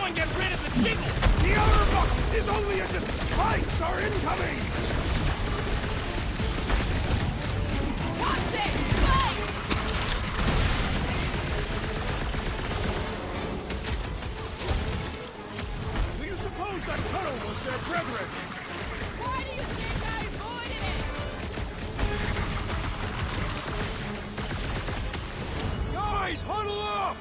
and get rid of the jiggle! The outer buck is only a distance. Spikes are incoming! Watch it! Spike! Do you suppose that tunnel was their brethren? Why do you think I avoided it? Guys, huddle up!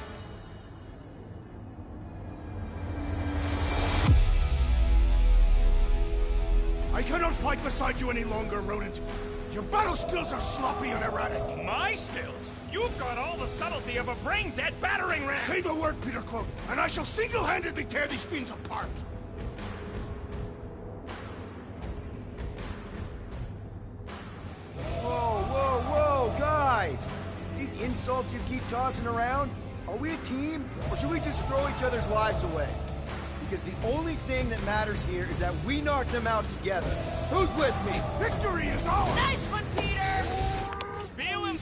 I cannot fight beside you any longer, rodent. Your battle skills are sloppy and erratic. My skills? You've got all the subtlety of a brain-dead battering ram! Say the word, Peter Quill, and I shall single-handedly tear these fiends apart. Whoa, whoa, whoa, guys! These insults you keep tossing around, are we a team, or should we just throw each other's lives away? Because the only thing that matters here is that we knock them out together. Who's with me? Victory is ours! Nice one, Peter! Feel him?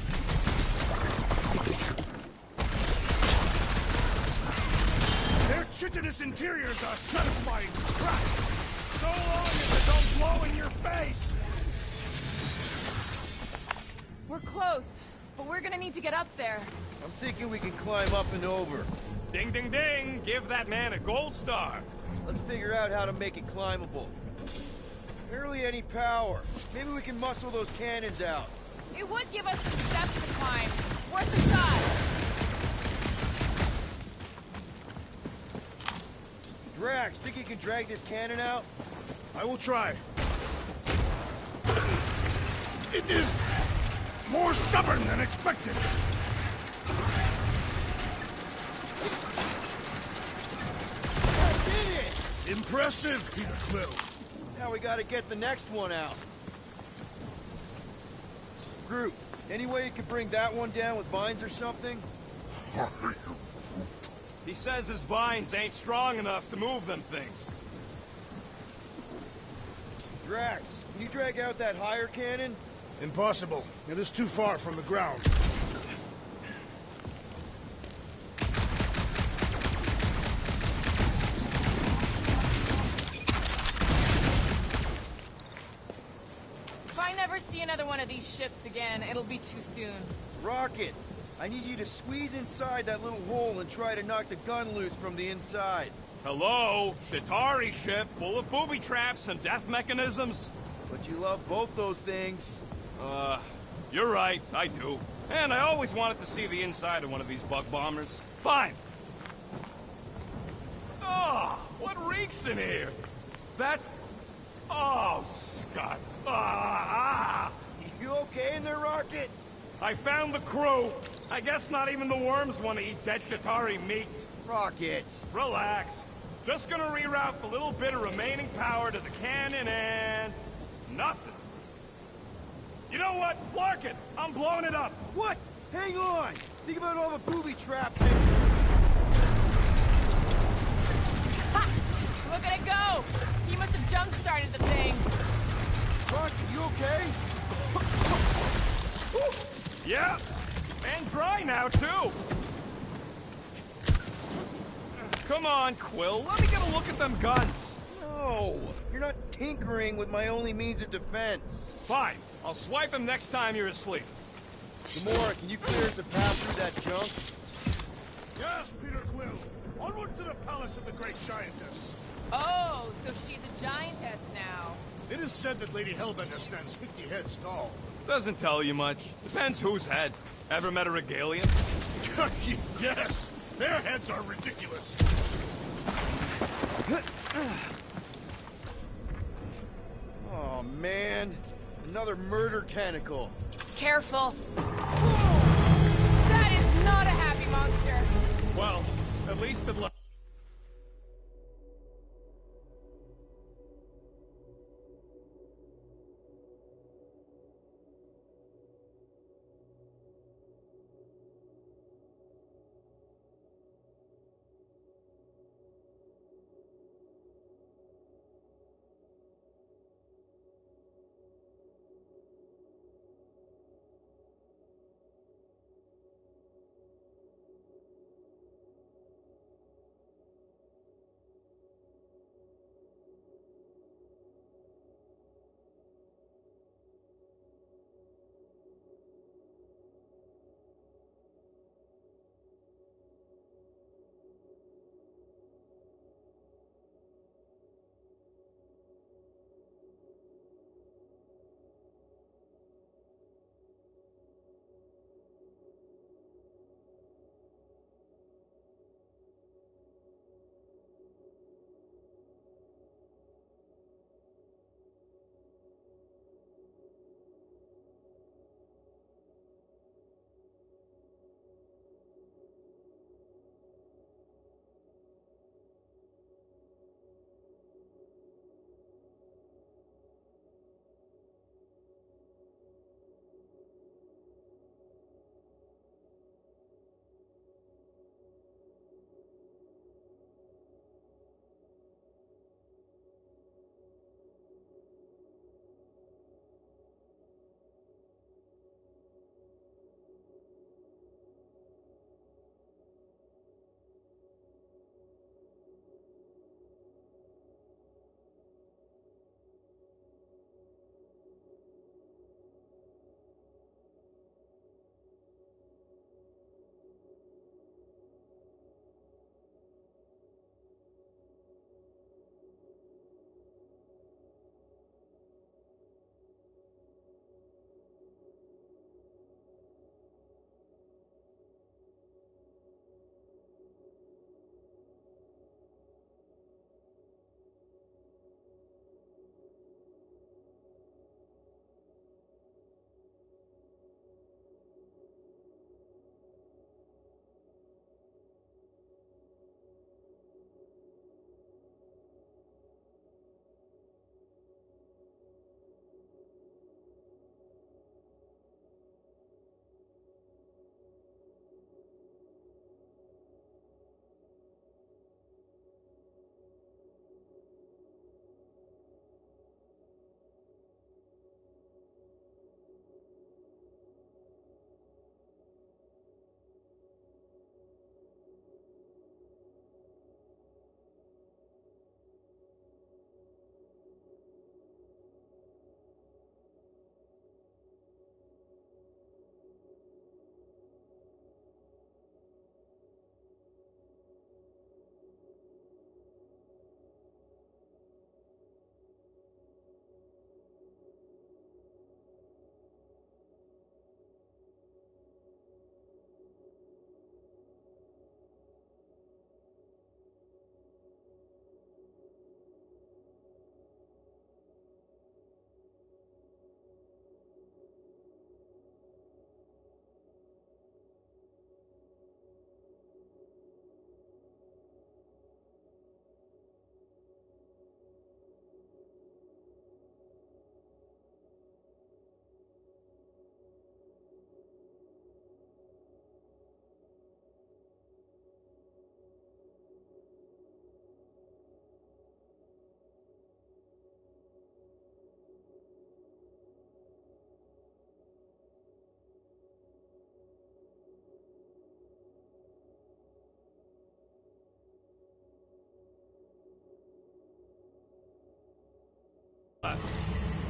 Their chitinous interiors are satisfying crack. So long as it don't blow in your face! We're close, but we're gonna need to get up there. I'm thinking we can climb up and over. Ding, ding, ding! Give that man a gold star! Let's figure out how to make it climbable. Barely any power. Maybe we can muscle those cannons out. It would give us some steps to climb. Worth a shot. Drax, think you can drag this cannon out? I will try. It is more stubborn than expected. I did it! Impressive, Peter Quill. Now we gotta get the next one out. Groot, any way you could bring that one down with vines or something? He says his vines ain't strong enough to move them things. Drax, can you drag out that higher cannon? Impossible. It is too far from the ground. If I never see another one of these ships again, it'll be too soon. Rocket, I need you to squeeze inside that little hole and try to knock the gun loose from the inside. Hello? Shatari ship full of booby traps and death mechanisms? But you love both those things. You're right, I do. And I always wanted to see the inside of one of these bug bombers. Fine. Oh, what reeks in here? That's... Oh, Scott. You okay in there, Rocket? I found the crew. I guess not even the worms want to eat dead Shatari meat. Rocket. Relax. Just gonna reroute the little bit of remaining power to the cannon and... nothing. You know what? Flark it! I'm blowing it up! What? Hang on! Think about all the booby traps and... Ha! Look at it go! He must have jump-started the thing. Rocket, you okay? Yeah! And dry now, too! Come on, Quill. Let me get a look at them guns. No! You're not tinkering with my only means of defense. Fine. I'll swipe him next time you're asleep. Gamora, can you clear us a path through that junk? Yes, Peter Quill. Onward to the palace of the great giantess. Oh, so she's a giantess now. It is said that Lady Hellbender stands 50 heads tall. Doesn't tell you much. Depends whose head. Ever met a Regalian? Yes! Their heads are ridiculous. Oh, man. Another murder tentacle. Careful. That is not a happy monster. Well, at least it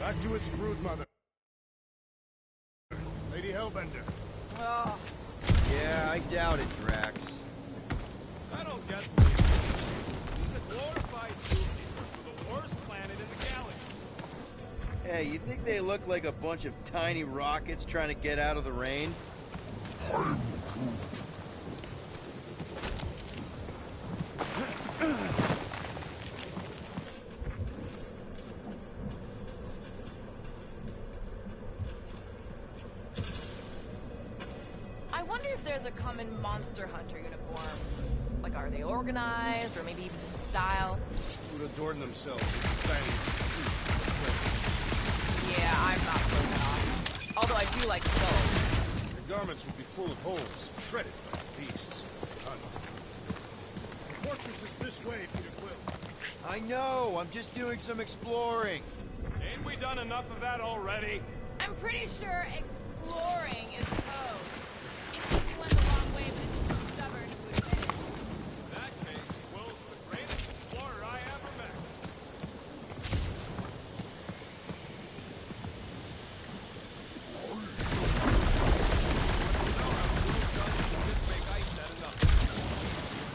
Back to its brood mother. Lady Hellbender. Oh, Yeah, I doubt it, Drax. I don't get this. He's a glorified zookeeper for the worst planet in the galaxy. Hey, you think they look like a bunch of tiny rockets trying to get out of the rain? I wonder if there's a common monster hunter uniform. Like, are they organized, or maybe even just a style? Who'd adorn themselves with fangs, Yeah, I'm not pulling it off. Although I do like skulls. their garments would be full of holes, shredded by beasts. Hunt. The fortress is this way, Peter Quill. I know, I'm just doing some exploring. Ain't we done enough of that already? I'm pretty sure exploring is code. It means you went the wrong way, but it's too stubborn to admit it. In that case, Will's the greatest explorer I ever met.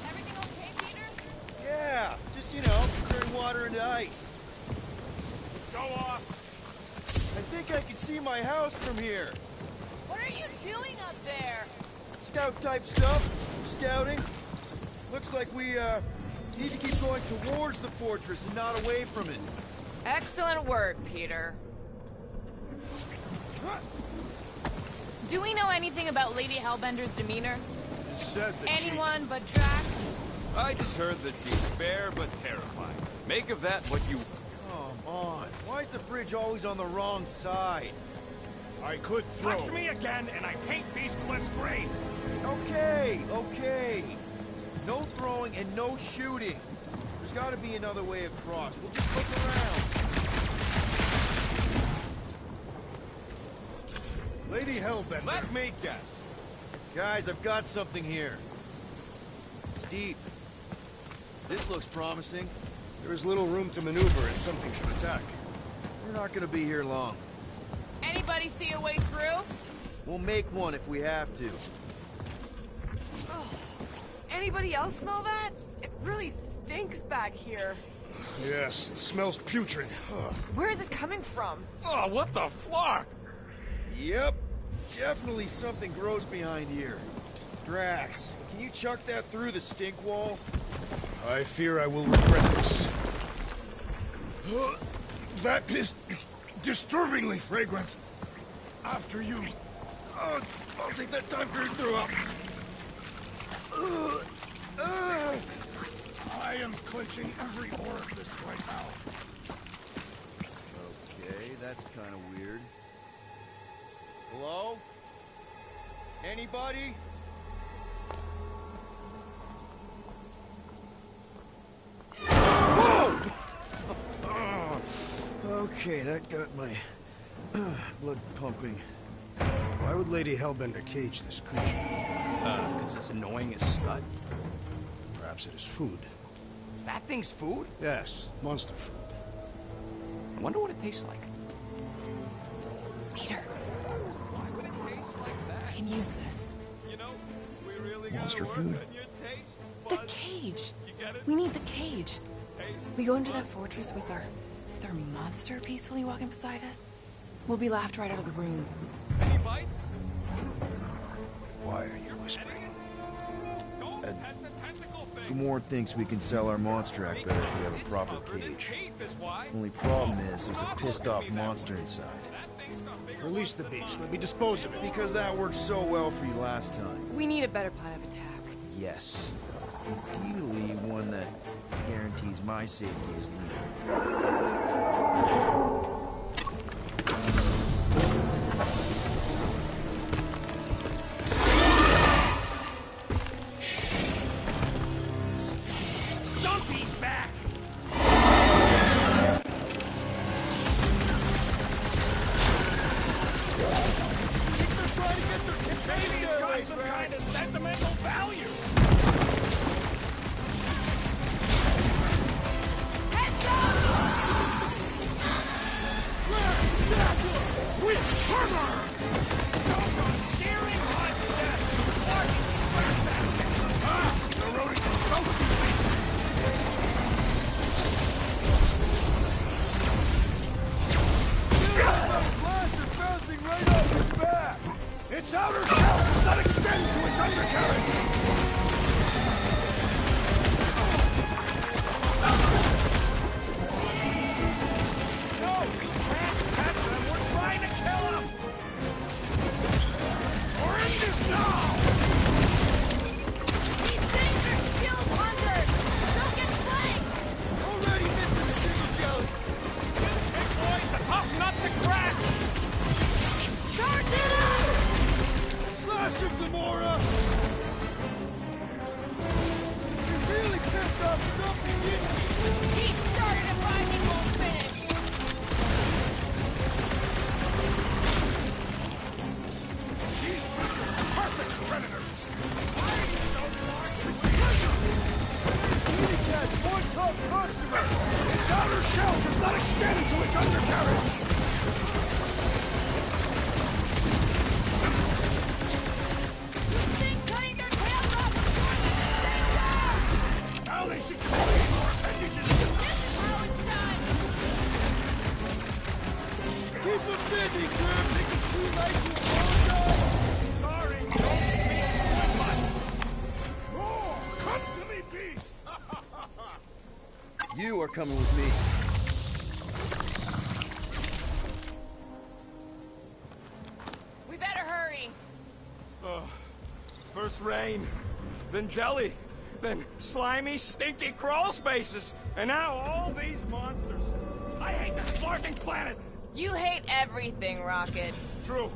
Everything okay, Peter? Yeah, just, you know, turn water into ice. Go off! I think I can see my house from here. What are you doing up there? Scout type stuff. Scouting. Looks like we, need to keep going towards the fortress and not away from it. Excellent work, Peter. Do we know anything about Lady Hellbender's demeanor? It's said that Anyone but Drax? I just heard that she's fair but terrifying. Make of that what you... Come on. Why is the bridge always on the wrong side? I could throw. Touch me again, and I paint these cliffs green! Okay, okay. No throwing and no shooting. There's gotta be another way across. We'll just look around. Lady Hellbender. Let me guess. Guys, I've got something here. It's deep. This looks promising. There is little room to maneuver if something should attack. We're not gonna be here long. Anybody see a way through? We'll make one if we have to. Anybody else smell that? It really stinks back here. Yes, it smells putrid. Ugh. Where is it coming from? Oh, what the flark? Yep. Definitely something gross behind here. Drax, can you chuck that through the stink wall? I fear I will regret this. That is disturbingly fragrant. After you. I'll take that time period throw up. I am clenching every orifice right now. Okay, that's kind of weird. Hello? Anybody? Whoa! Okay, that got my blood pumping. Why would Lady Hellbender cage this creature? Because it's annoying as scud. Perhaps it is food. That thing's food? Yes, monster food. I wonder what it tastes like. Peter, Why would it taste like that? we can use this. You know, we really Monster gotta work food? on your taste The buds. cage. You get it? We need the cage. Taste We go into that fortress with our monster peacefully walking beside us. We'll be laughed right out of the room. Any bites? Why are you whispering? Don't pet the tentacle thing. Gamorrean thinks we can sell our monster act better if we have a It's proper covered in cage. teeth is why. Only problem is there's a pissed off monster inside. That thing's got bigger Release the beast. Let me dispose of it. Because that worked so well for you last time. We need a better plan of attack. Yes. Ideally, one that guarantees my safety as leader. Stumpy's back! Maybe it's got some kind of sentimental value. Heads up! tough stuff, didn't he? He started a fight he won't finish. These creatures are perfect predators. Why are you so large? Cat's one tough customer. Its outer shell does not extend to its undercarriage. Thing cutting their tails off before they stand up. Now they should clean our appendages. This is how it's done. Keep them busy, Grim. Think it's too late to apologize? Sorry, don't speak squid butt. Roar, come to me, beast. You are coming with me. We better hurry. First rain, then jelly, then slimy, stinky crawl spaces, and now all these monsters. I hate this flarking planet! You hate everything, Rocket. True,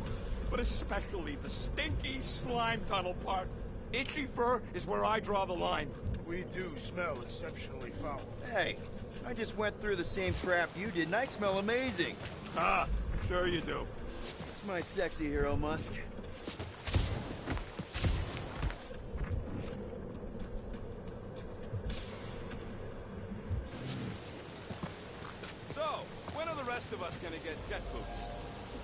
but especially the stinky slime tunnel part. Itchy fur is where I draw the line. We do smell exceptionally foul. Hey, I just went through the same crap you did, and I smell amazing. Ah, sure you do. It's my sexy hero, Musk. So, when are the rest of us gonna get jet boots?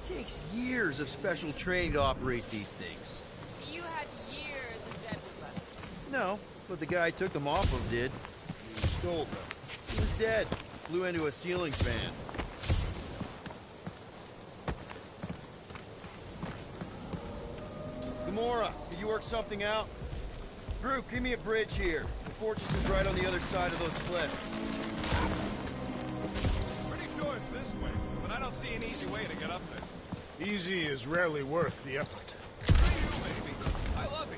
It takes years of special training to operate these things. You had years of deadwood lessons. No, but the guy I took them off of did. You stole them. He was dead. Flew into a ceiling fan. Gamora, did you work something out? Group, give me a bridge here. The fortress is right on the other side of those cliffs. Pretty sure it's this way, but I don't see an easy way to get up there. Easy is rarely worth the effort. For you, baby. I love you.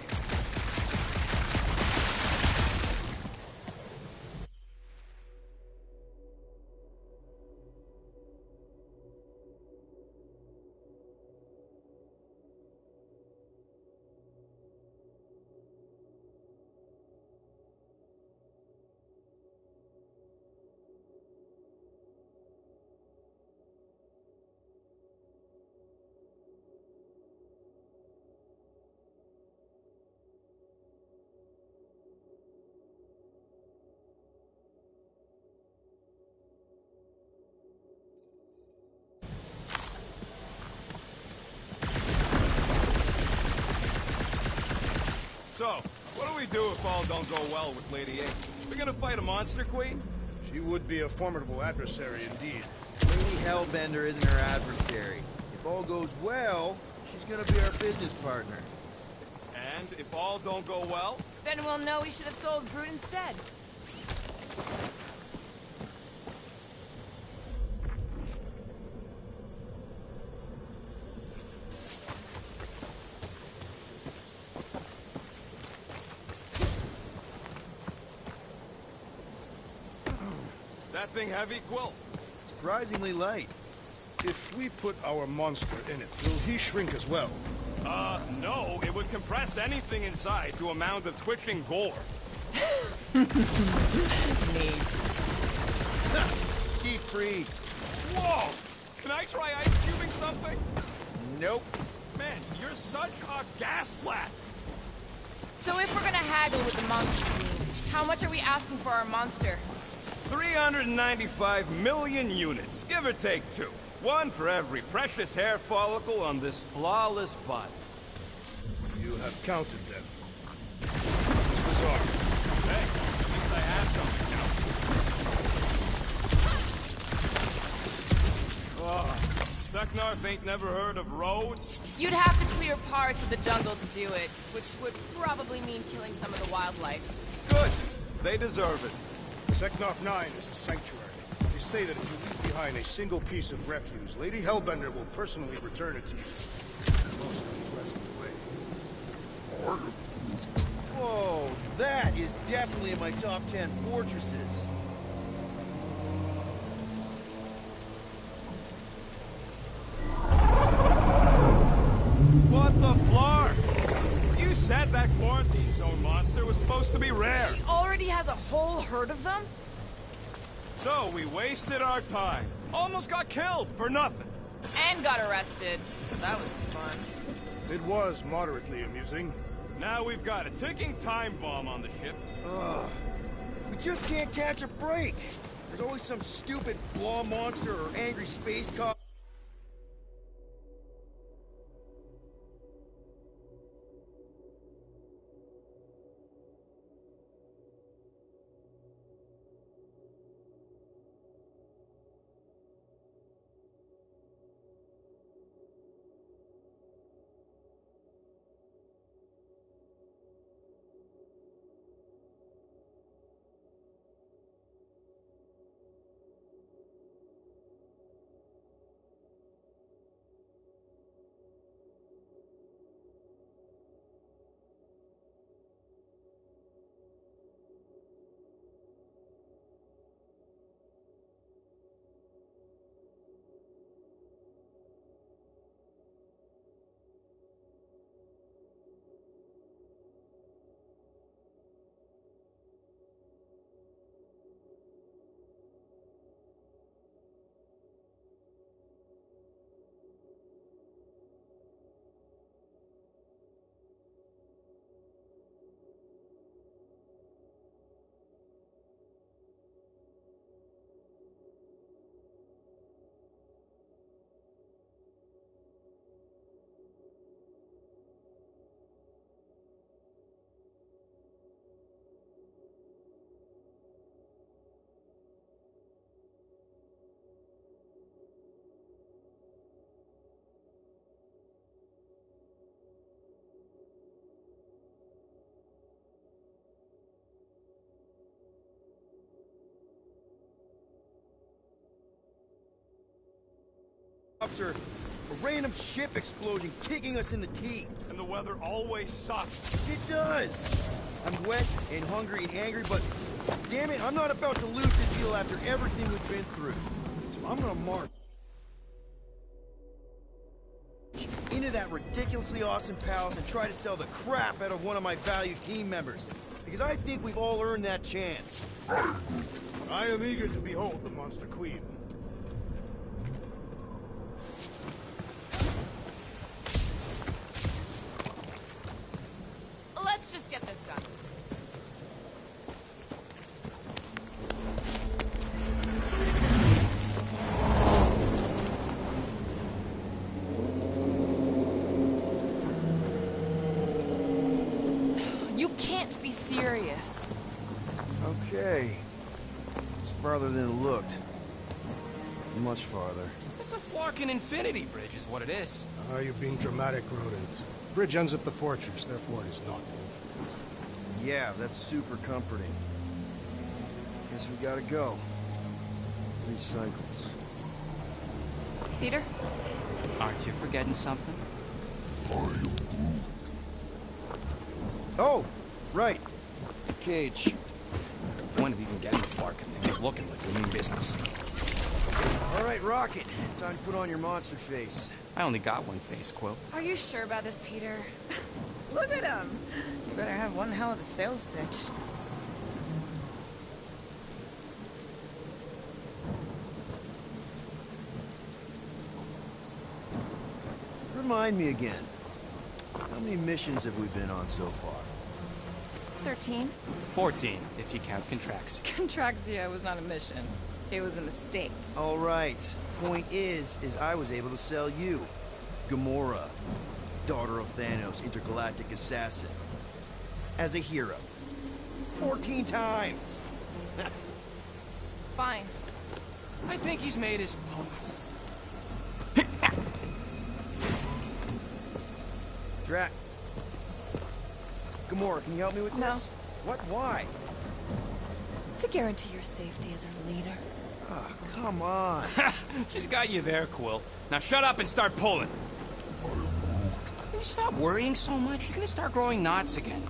So, what do we do if all don't go well with Lady A? We're gonna fight a monster queen? She would be a formidable adversary indeed. Lady Hellbender isn't her adversary. If all goes well, she's gonna be our business partner. And if all don't go well? Then we'll know we should have sold Groot instead. That thing heavy, Quill? Surprisingly light. If we put our monster in it, will he shrink as well? No, it would compress anything inside to a mound of twitching gore. Deep freeze. Whoa! Can I try ice cubing something? Nope. Man, you're such a gas flat! So if we're gonna haggle with the monster queen, how much are we asking for our monster? 395 million units, give or take 2. 1 for every precious hair follicle on this flawless body. You have counted them. It's bizarre. Hey, at least I have something now. Oh, Seknarf ain't never heard of roads? You'd have to clear parts of the jungle to do it, which would probably mean killing some of the wildlife. Good. They deserve it. Seknarf 9 is a sanctuary. They say that if you leave behind a single piece of refuse, Lady Hellbender will personally return it to you. In a most unpleasant way. Whoa, that is definitely in my top 10 fortresses. What the flar? You said that quarantine zone monster was supposed to be rare. She already city has a whole herd of them? So, we wasted our time. Almost got killed for nothing. And got arrested. That was fun. It was moderately amusing. Now we've got a ticking time bomb on the ship. Ugh. We just can't catch a break. There's always some stupid blah monster or angry space cop. Or a random ship explosion kicking us in the teeth. And the weather always sucks. It does. I'm wet and hungry and angry, but damn it, I'm not about to lose this deal after everything we've been through. So I'm gonna march into that ridiculously awesome palace and try to sell the crap out of one of my valued team members. Because I think we've all earned that chance. I am eager to behold the Monster Queen. Let's just get this done. You can't be serious. Okay. It's farther than it looked. Much farther. It's a Flarkin Infinity Bridge is what it is. Ah, you're being dramatic, Rodent. Bridge ends at the fortress, therefore it is not infinite. Yeah, that's super comforting. Guess we gotta go. 3 cycles. Peter? Aren't you forgetting something? Oh, right. Cage. Point of even getting the Flarkin thing is looking like we mean business. All right, Rocket. Time to put on your monster face. I only got one face, Quill. Are you sure about this, Peter? Look at him. You better have one hell of a sales pitch. Remind me again. How many missions have we been on so far? 13? 14, if you count Contraxia. Contraxia was not a mission. It was a mistake. All right. Point is I was able to sell you. Gamora, daughter of Thanos, intergalactic assassin. As a hero. 14 times! Fine. I think he's made his point. Drac. Gamora, can you help me with No. this? What? Why? To guarantee your safety as our leader. Ah, come on. She's got you there, Quill. Now shut up and start pulling. Will you stop worrying so much? You're gonna start growing knots again.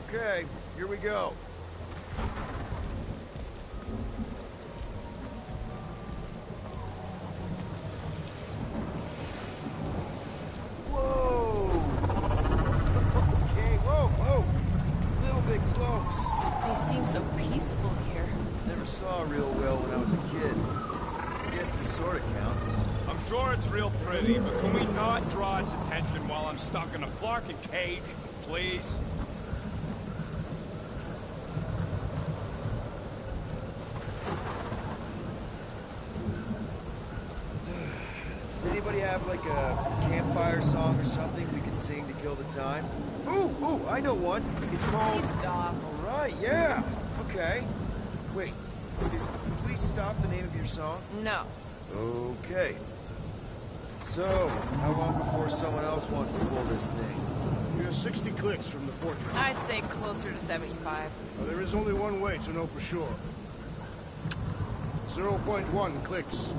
Okay, here we go. Sure, it's real pretty, but can we not draw its attention while I'm stuck in a flarkin' cage, please? Does anybody have like a campfire song or something we could sing to kill the time? Ooh, I know one. It's called... Please stop. All right, yeah. Okay. Wait, is Please Stop the name of your song? No. Okay. So, how long before someone else wants to pull this thing? We are 60 clicks from the fortress. I'd say closer to 75. Well, there is only one way to know for sure. 0.1 clicks.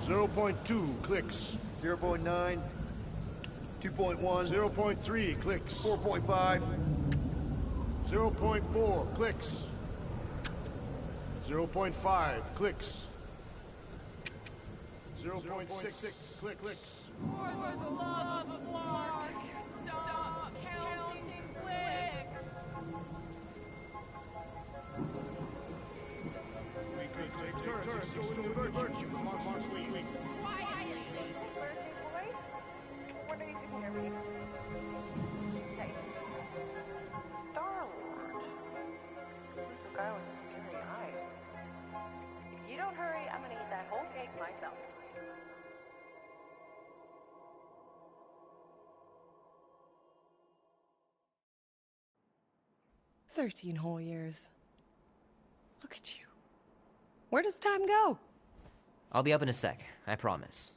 0.2 clicks. 0.9, 2.1, 0.3 clicks. 4.5. 0.4 clicks. 0.5 clicks. 0.6 clicks. For the love of Lark, stop counting clicks. We could take turns extolling the virtues of Monster Queen. Birthday boy? What are you doing here, babe? Say. Star-Lord. Who's the guy with the scary eyes? If you don't hurry, I'm gonna eat that whole cake myself. "13 whole years. Look at you. Where does time go?" I'll be up in a sec, I promise.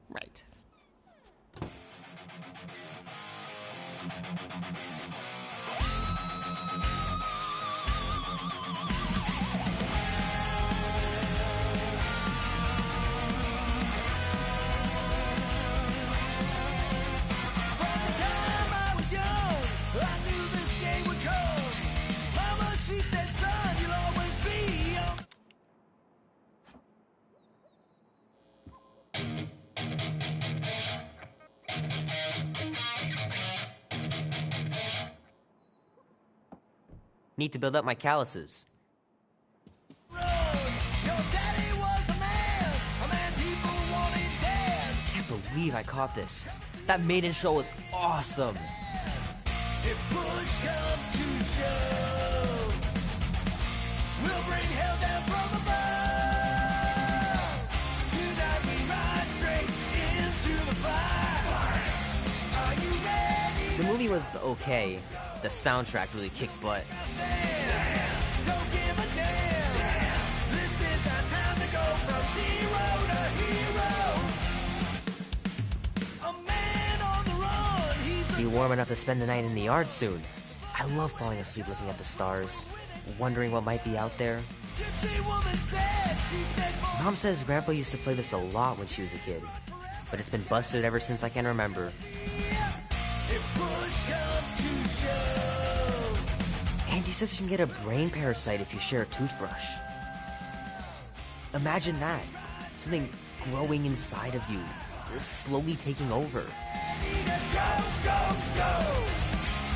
Right. Need to build up my calluses. Can't believe I caught this. That maiden show was awesome. If push comes to shove, we'll bring hell down from above. Tonight we ride straight into the fire. Are you ready? The movie was okay. The soundtrack really kicked butt. Don't give a damn. This is our time to go from zero to hero. A man on the run. He's Be warm enough to spend the night in the yard soon. I love falling asleep looking at the stars, wondering what might be out there. Mom says Grandpa used to play this a lot when she was a kid, but it's been busted ever since I can remember. If push comes to shove. Andy says you can get a brain parasite if you share a toothbrush. Imagine that. Something growing inside of you, slowly taking over. Ready to go, go, go.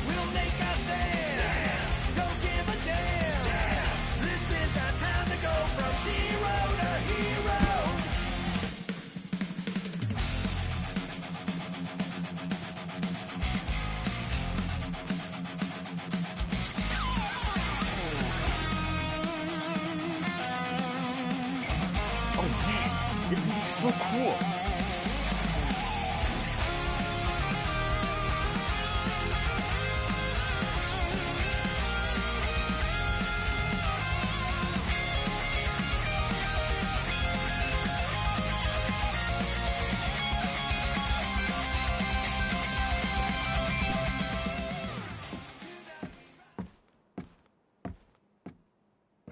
We'll make our stand. Don't give a damn. This is our time to go from zero to hero. Oh man, this is gonna be so cool.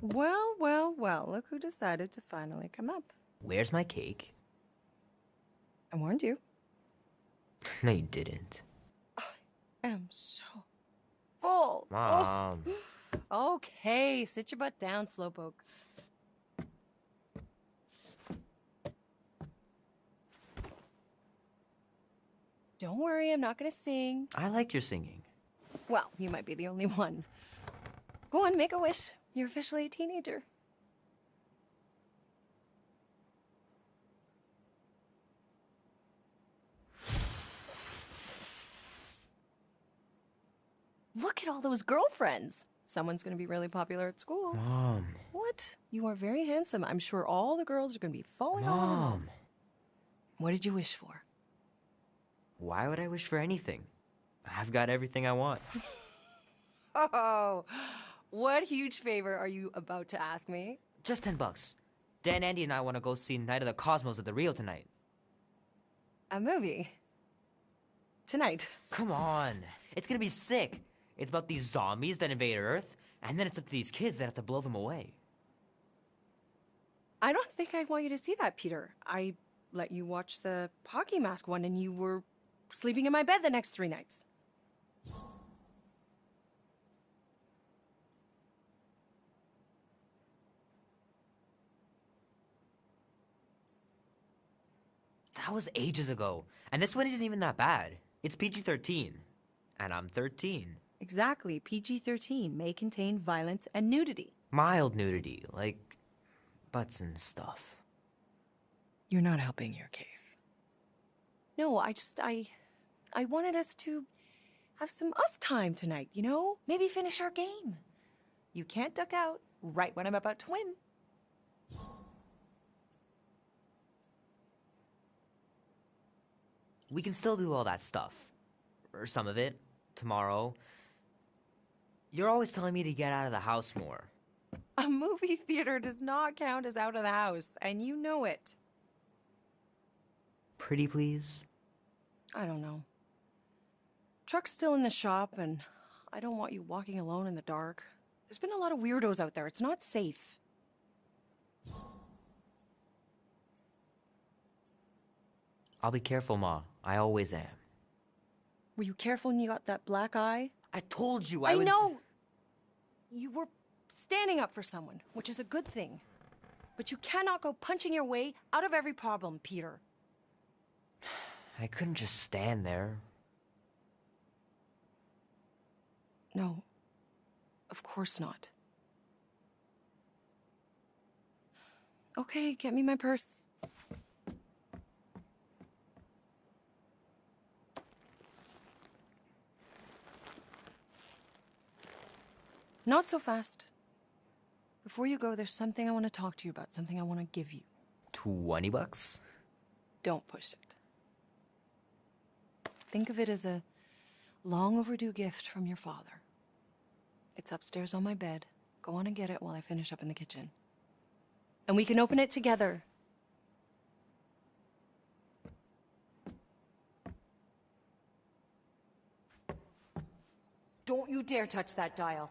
Well, well, well, look who decided to finally come up. Where's my cake? I warned you. No, you didn't. I am so full. Mom. Oh. Okay, sit your butt down, Slowpoke. Don't worry, I'm not gonna sing. I liked your singing. Well, you might be the only one. Go on, make a wish. You're officially a teenager. at all those girlfriends. Someone's gonna be really popular at school. Mom. What? You are very handsome. I'm sure all the girls are gonna be falling all over you. Mom. What did you wish for? Why would I wish for anything? I've got everything I want. Oh, what huge favor are you about to ask me? Just $10. Dan, Andy, and I want to go see Night of the Cosmos at the Rio tonight. A movie? Tonight? Come on. It's gonna be sick. It's about these zombies that invade Earth, and then it's up to these kids that have to blow them away. I don't think I want you to see that, Peter. I let you watch the hockey mask one and you were sleeping in my bed the next 3 nights. That was ages ago. And this one isn't even that bad. It's PG-13. And I'm 13. Exactly. PG-13 may contain violence and nudity. Mild nudity, like butts and stuff. You're not helping your case. No, I wanted us to have some us time tonight, you know? Maybe finish our game. You can't duck out right when I'm about to win. We can still do all that stuff. Or some of it. Tomorrow. You're always telling me to get out of the house more. A movie theater does not count as out of the house, and you know it. Pretty please? I don't know. Truck's still in the shop, and I don't want you walking alone in the dark. There's been a lot of weirdos out there. It's not safe. I'll be careful, Ma. I always am. Were you careful when you got that black eye? I told you I was... know! You were standing up for someone, which is a good thing. But you cannot go punching your way out of every problem, Peter. I couldn't just stand there. No. Of course not. Okay, get me my purse. Not so fast. Before you go, there's something I want to talk to you about, something I want to give you. $20? Don't push it. Think of it as a long overdue gift from your father. It's upstairs on my bed. Go on and get it while I finish up in the kitchen. And we can open it together. Don't you dare touch that dial.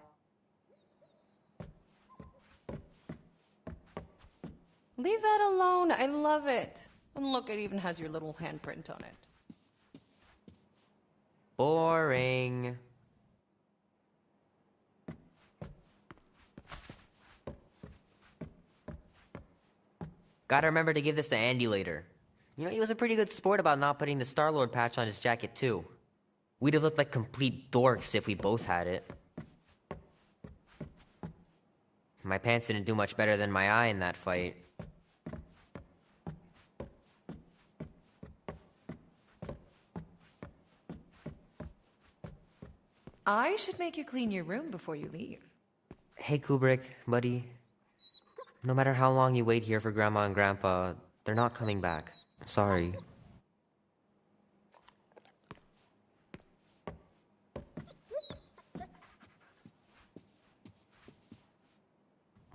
Leave that alone. I love it. And look, it even has your little handprint on it. Boring. Gotta remember to give this to Andy later. You know, he was a pretty good sport about not putting the Star-Lord patch on his jacket, too. We'd have looked like complete dorks if we both had it. My pants didn't do much better than my eye in that fight. I should make you clean your room before you leave. Hey, Kubrick, buddy. No matter how long you wait here for Grandma and Grandpa, they're not coming back. Sorry.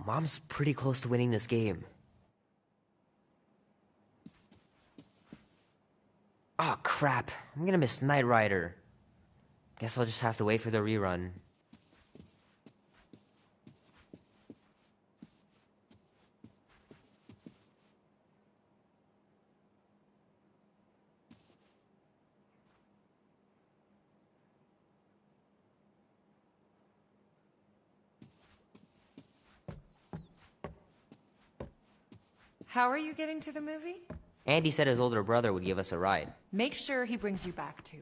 Mom's pretty close to winning this game. Oh, crap. I'm gonna miss Knight Rider. Guess I'll just have to wait for the rerun. How are you getting to the movie? Andy said his older brother would give us a ride. Make sure he brings you back, too.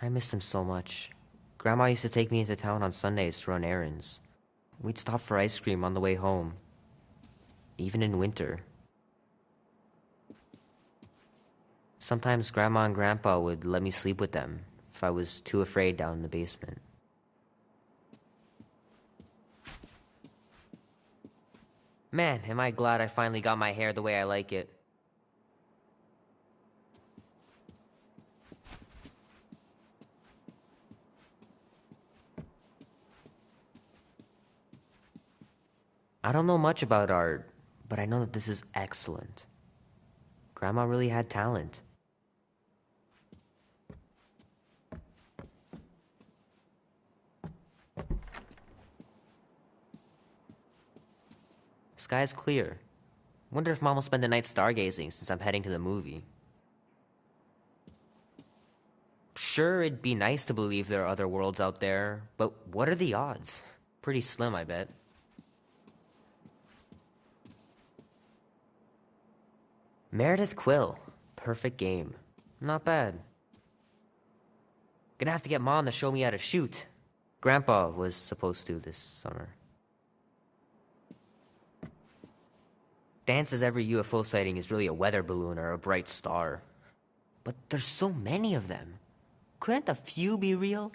I miss him so much. Grandma used to take me into town on Sundays to run errands. We'd stop for ice cream on the way home. Even in winter. Sometimes Grandma and Grandpa would let me sleep with them if I was too afraid down in the basement. Man, am I glad I finally got my hair the way I like it. I don't know much about art, but I know that this is excellent. Grandma really had talent. Sky's clear. Wonder if Mom will spend the night stargazing since I'm heading to the movie. Sure, it'd be nice to believe there are other worlds out there, but what are the odds? Pretty slim, I bet. Meredith Quill. Perfect game. Not bad. Gonna have to get Mom to show me how to shoot. Grandpa was supposed to this summer. Dan says every UFO sighting is really a weather balloon or a bright star. But there's so many of them. Couldn't a few be real?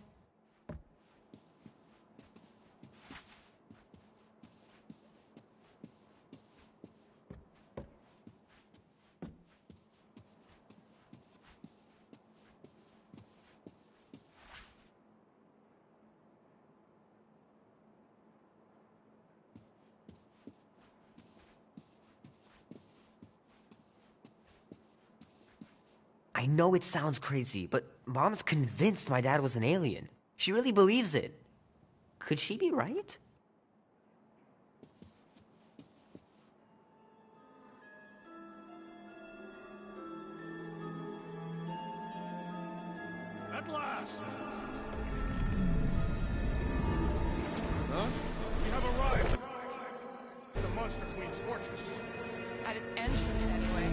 I know it sounds crazy, but Mom's convinced my dad was an alien. She really believes it. Could she be right? At last! Huh? We have arrived at the Monster Queen's fortress. At its entrance, anyway.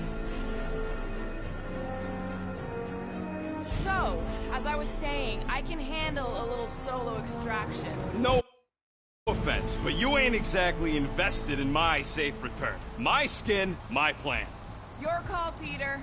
So, as I was saying, I can handle a little solo extraction. No offense, but you ain't exactly invested in my safe return. My skin, my plan. Your call, Peter.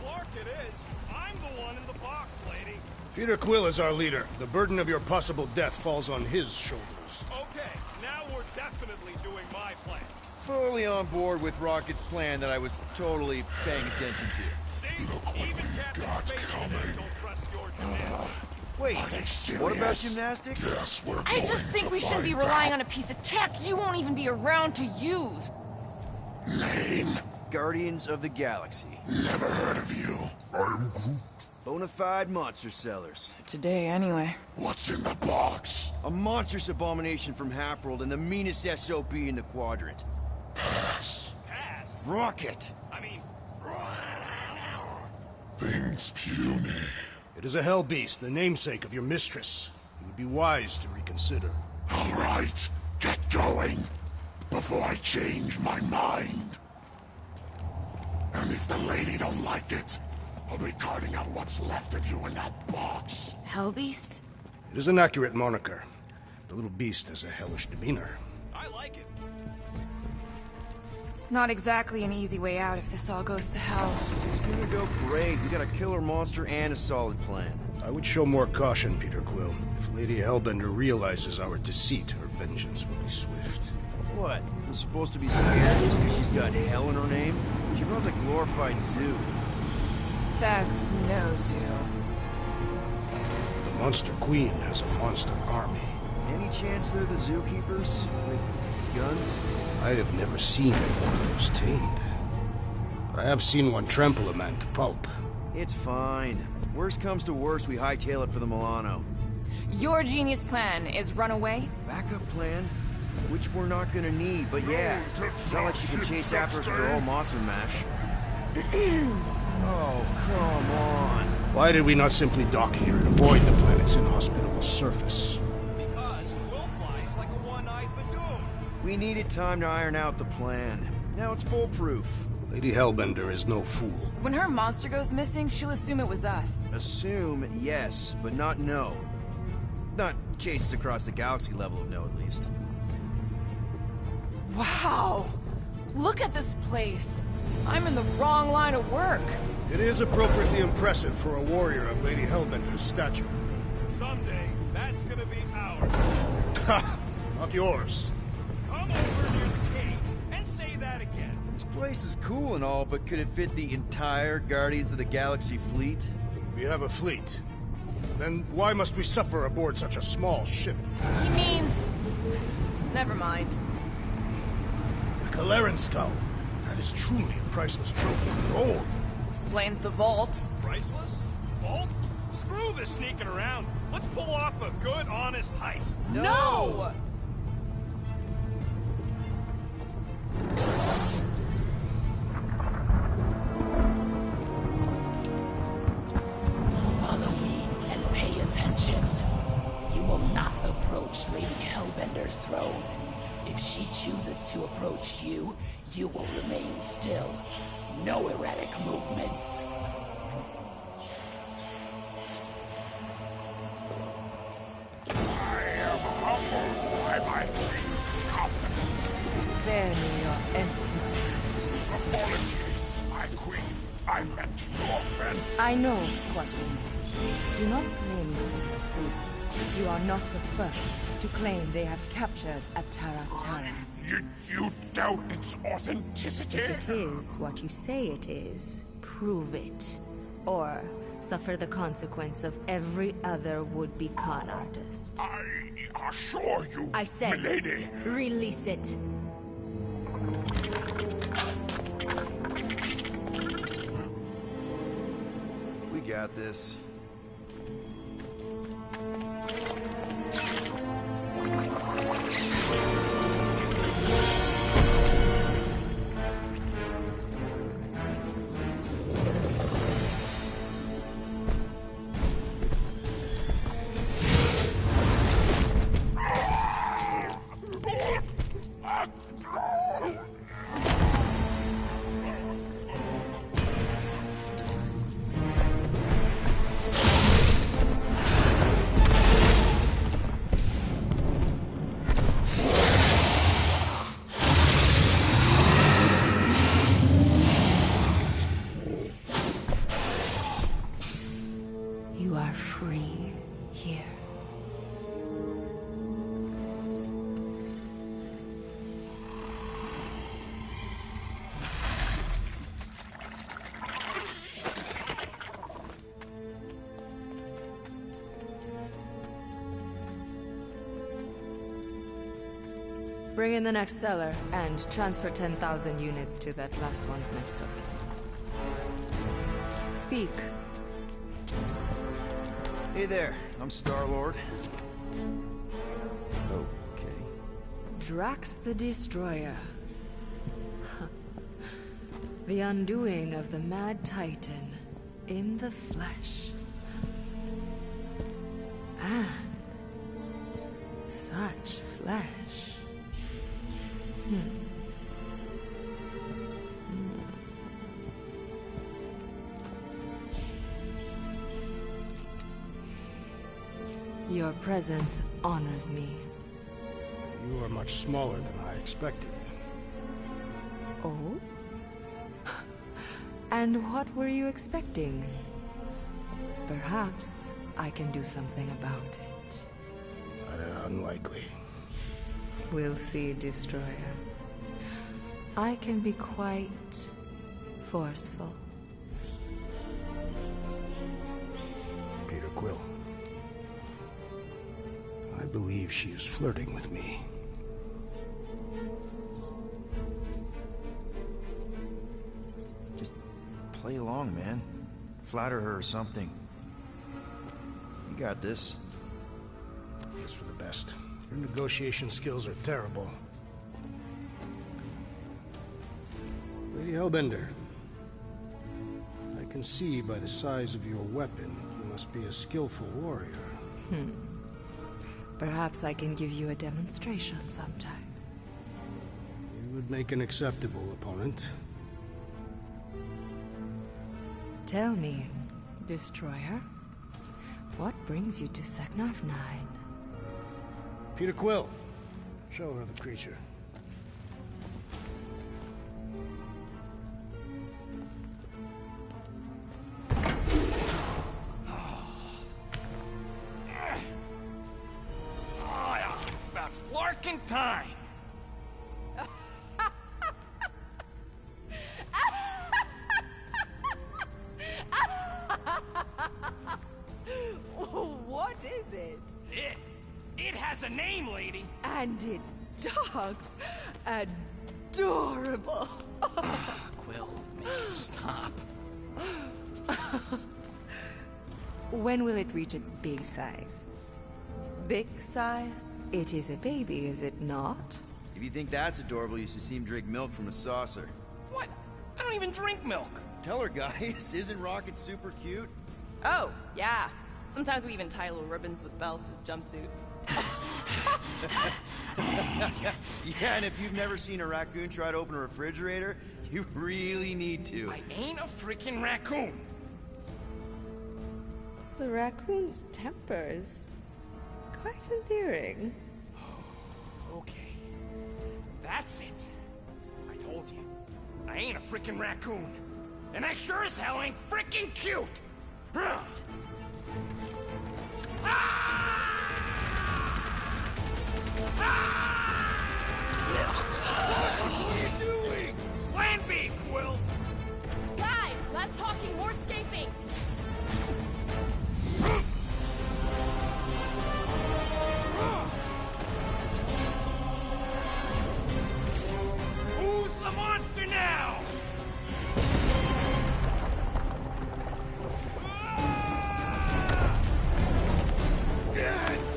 Clark it is. I'm the one in the box, lady. Peter Quill is our leader. The burden of your possible death falls on his shoulders. Okay, now we're definitely doing my plan. Fully on board with Rocket's plan that I was totally paying attention to. See? Even Captain Spaceman don't trust your command. Wait, what about gymnastics? I just think we shouldn't be relying on a piece of tech you won't even be around to use. Name? Guardians of the Galaxy. Never heard of you. I'm Groot. Bonafide monster sellers. Today, anyway. What's in the box? A monstrous abomination from Halfworld and the meanest SOB in the quadrant. Pass. Pass? Rocket. I mean... Things puny. It is a hell beast, the namesake of your mistress. It would be wise to reconsider. All right, get going before I change my mind. And if the lady don't like it, I'll be carting out what's left of you in that box. Hellbeast? It is an accurate moniker. The little beast has a hellish demeanor. I like it. Not exactly an easy way out if this all goes to hell. It's gonna go great. We got a killer monster and a solid plan. I would show more caution, Peter Quill. If Lady Hellbender realizes our deceit, her vengeance will be swift. What? I'm supposed to be scared just because she's got hell in her name? She runs a glorified zoo. That's no zoo. The Monster Queen has a monster army. Any chance they're the zookeepers? With guns? I have never seen Orthos tamed. But I have seen one trample a man to pulp. It's fine. Worst comes to worst, we hightail it for the Milano. Your genius plan is run away? Backup plan? Which we're not gonna need, but yeah. It's not like she can chase after us with her old monster mash. Oh, come on. Why did we not simply dock here and avoid the planet's inhospitable surface? Because Quill flies like a one-eyed Badoon. We needed time to iron out the plan. Now it's foolproof. Lady Hellbender is no fool. When her monster goes missing, she'll assume it was us. Assume, yes, but not know. Not Chases across the galaxy level of no, at least. Wow! Look at this place! I'm in the wrong line of work. It is appropriately impressive for a warrior of Lady Hellbender's stature. Someday, that's gonna be ours. Ha! Not yours. Come over near the cave and say that again. This place is cool and all, but could it fit the entire Guardians of the Galaxy fleet? We have a fleet. Then why must we suffer aboard such a small ship? He means... Never mind. The Kaleran skull. That is truly a priceless trophy. Gold. Explains the vault. Priceless? Vault? Screw this sneaking around. Let's pull off a good, honest heist. No! Follow me and pay attention. You will not approach Lady Hellbender's throne. If she chooses to approach you, you will remain still. No erratic movements. I am humbled by my king's competence. Spare me your empty gratitude. Apologies, my queen. I meant no offense. I know what you meant. Do not blame me for your fool. You are not the first to claim they have captured a Tara Tara. You doubt its authenticity? If it is what you say it is, prove it. Or suffer the consequence of every other would-be con artist. I assure you, I said, milady. Release it. We got this. You are free here. Bring in the next seller and transfer 10,000 units to that last one's next of kin. Speak. Hey there, I'm Star-Lord. Okay. Drax the Destroyer. The undoing of the Mad Titan in the flesh. And such flesh. Your presence honors me. You are much smaller than I expected. Oh? And what were you expecting? Perhaps I can do something about it. Unlikely. We'll see, Destroyer. I can be quite forceful. Peter Quill. I believe she is flirting with me. Just play along, man. Flatter her or something. You got this. It's for the best. Your negotiation skills are terrible. Lady Hellbender, I can see by the size of your weapon that you must be a skillful warrior. Perhaps I can give you a demonstration sometime. You would make an acceptable opponent. Tell me, Destroyer, what brings you to Seknarf 9? Peter Quill, show her the creature. It's about flarkin' time. What is it? It has a name, lady. And it dogs adorable. Quill, make it stop. When will it reach its big size? Big size? It is a baby, is it not? If you think that's adorable, you should see him drink milk from a saucer. What? I don't even drink milk. Tell her, guys. Isn't Rocket super cute? Oh, yeah. Sometimes we even tie little ribbons with bells to his jumpsuit. Yeah, and if you've never seen a raccoon try to open a refrigerator, you really need to. I ain't a freaking raccoon. The raccoon's tempers. Quite endearing. Okay. That's it. I told you. I ain't a freaking raccoon. And I sure as hell ain't freaking cute! Ah! What are you doing? Plan B, Quill! Guys, less talking, more escaping. Who's the monster now?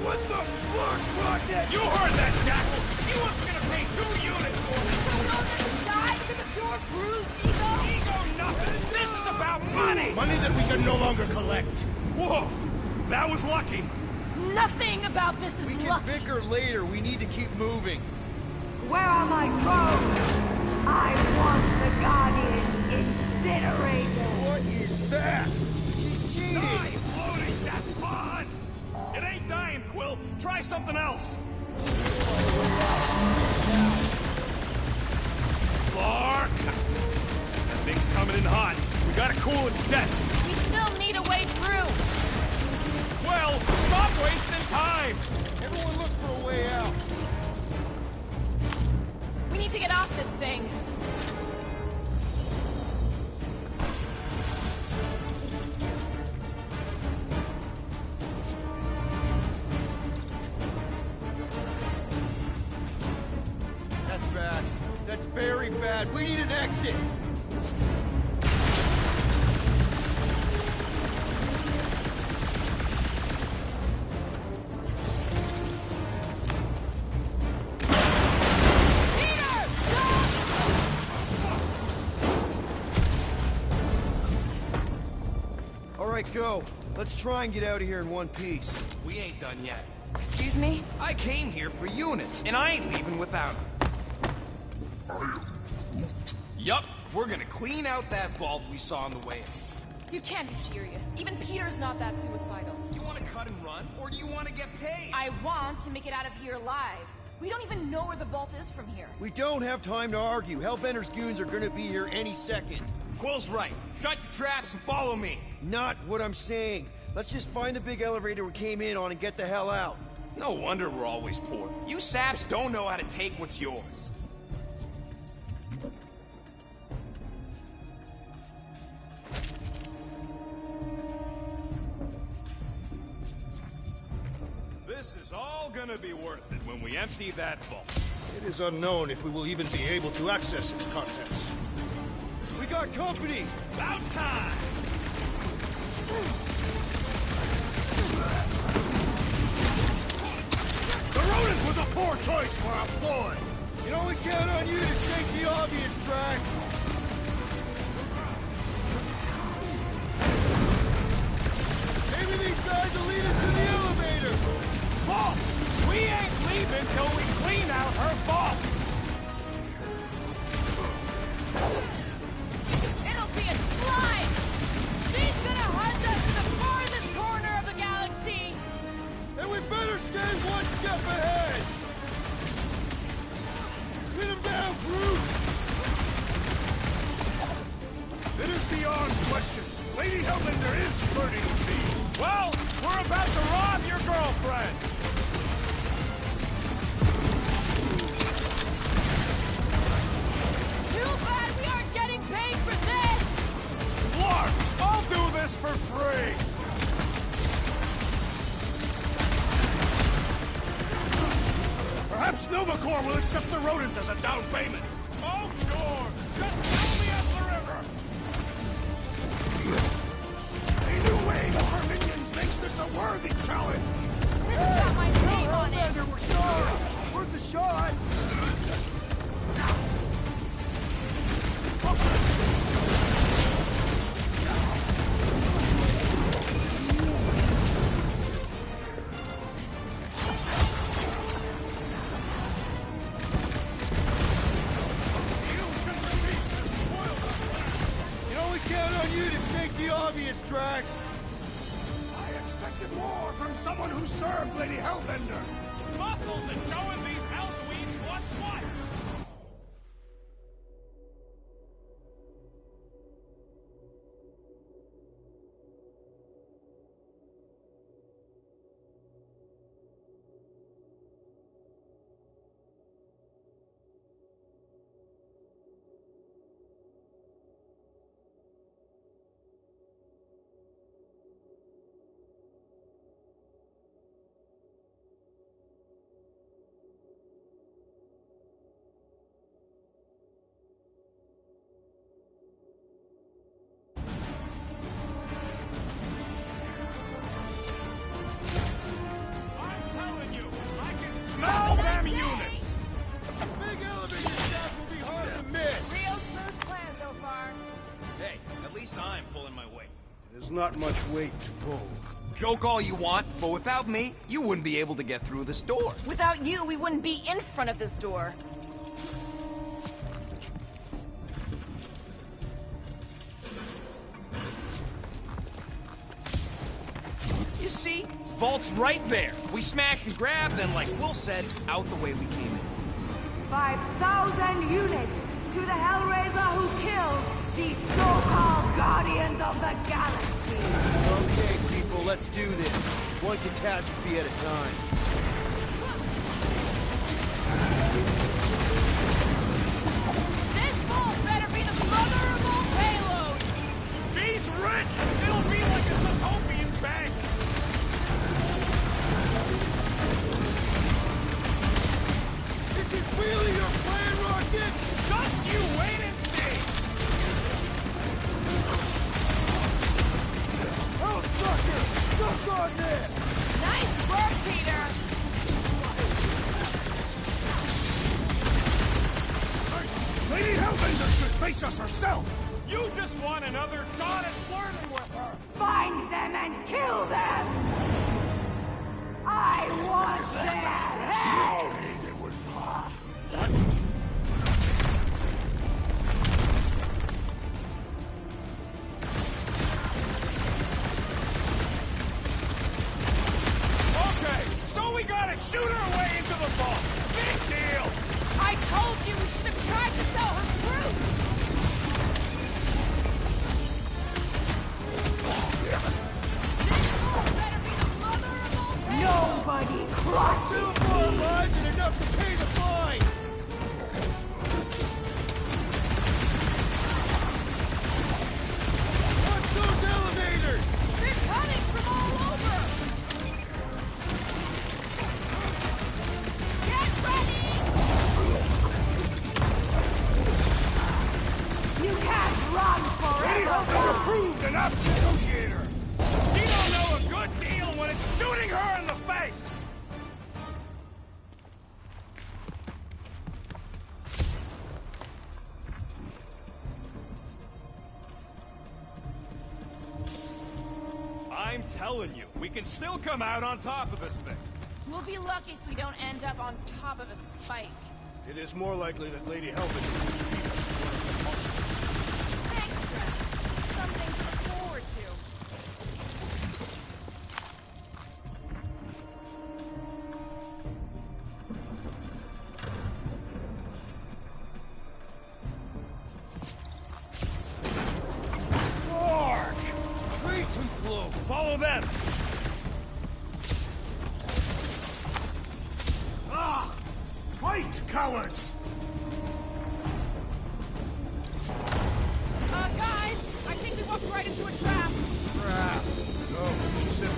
What the fuck, Rocket? You heard that, Jackal! He wasn't gonna pay 2 units for it! So all that died because of your bruised ego? Ego nothing! This is about money! Money that we can no longer collect. Whoa! That was lucky. Nothing about this is We can luck. bicker later. We need to keep moving. Where are my drones? I want the Guardian incinerated. What is that? She's cheating. Die floating! That's fun! It ain't dying, Quill. Try something else. Clark! That thing's coming in hot. We gotta cool its jets. We still need a way through. Well, stop wasting time! Everyone look for a way out. We need to get off this thing. That's bad. That's very bad. We need an exit. All right, go. Let's try and get out of here in one piece. We ain't done yet. Excuse me? I came here for units, and I ain't leaving without them. Yup, we're gonna clean out that vault we saw on the way out. You can't be serious. Even Peter's not that suicidal. You wanna cut and run, or do you wanna get paid? I want to make it out of here alive. We don't even know where the vault is from here. We don't have time to argue. Hellbender's goons are gonna be here any second. Quill's right. Shut your traps and follow me. Not what I'm saying. Let's just find the big elevator we came in on and get the hell out. No wonder we're always poor. You saps don't know how to take what's yours. This is all gonna be worth it when we empty that vault. It is unknown if we will even be able to access its contents. We got company! About time! The rodent was a poor choice for our ploy! You can always count on you to stake the obvious, Drax! Maybe these guys will lead us to the elevator! Vault! We ain't leaving till we clean out her vault! It'll be a slide! She's gonna hunt us to the farthest corner of the galaxy! And we better stay one step ahead! for free! Perhaps Nova Corps will accept the rodent as a down payment. Oh, sure! Just sell me up the river! A new wave of our minions makes this a worthy challenge! This has got my name on it! Hellbender, we're sorry! Worth the shot! Can always count on you to stake the obvious, Drax! I expected more from someone who served Lady Hellbender! Muscles and showing these hell queens what's what! I'm telling you, I can smell them units! Big elevator staff will be hard to miss! Real smooth plan so far. Hey, at least I'm pulling my weight. There's not much weight to pull. Joke all you want, but without me, you wouldn't be able to get through this door. Without you, we wouldn't be in front of this door. You see? Vault's right there. We smash and grab, then like Will said, out the way we came in. 5,000 units to the Hellraiser who kills these so-called Guardians of the Galaxy. Okay, people, let's do this. One catastrophe at a time. This vault better be the mother of all payloads! She's rich! It'll be like a Sotopian bank! This is really your plan, Rocket? Just you wait and see! Oh, sucker! Suck on this! Nice work, Peter! Lady Hellbender should face us herself! You just want another shot at flirting with her! Find them and kill them! I want their head! Okay, so we gotta shoot her way into the vault! Big deal! I told you we should have tried to sell her fruit! This vault better be the mother of all payloads! Nobody crosses Two more lives and enough to pay the fine! Watch those elevators! They're coming from all over! Get ready! You can't run Lady forever! Hellbender proved an apt negotiator! She don't know a good deal when it's shooting her in the face! I'm telling you, we can still come out on top of this thing. We'll be lucky if we don't end up on top of a spike. It is more likely that Lady Hellbender will defeat us with one of her monsters. Thanks, Drax. Something to look forward to. Mark! Way too close! Follow them! Ah! Fight, cowards! Guys, I think we walked right into a trap.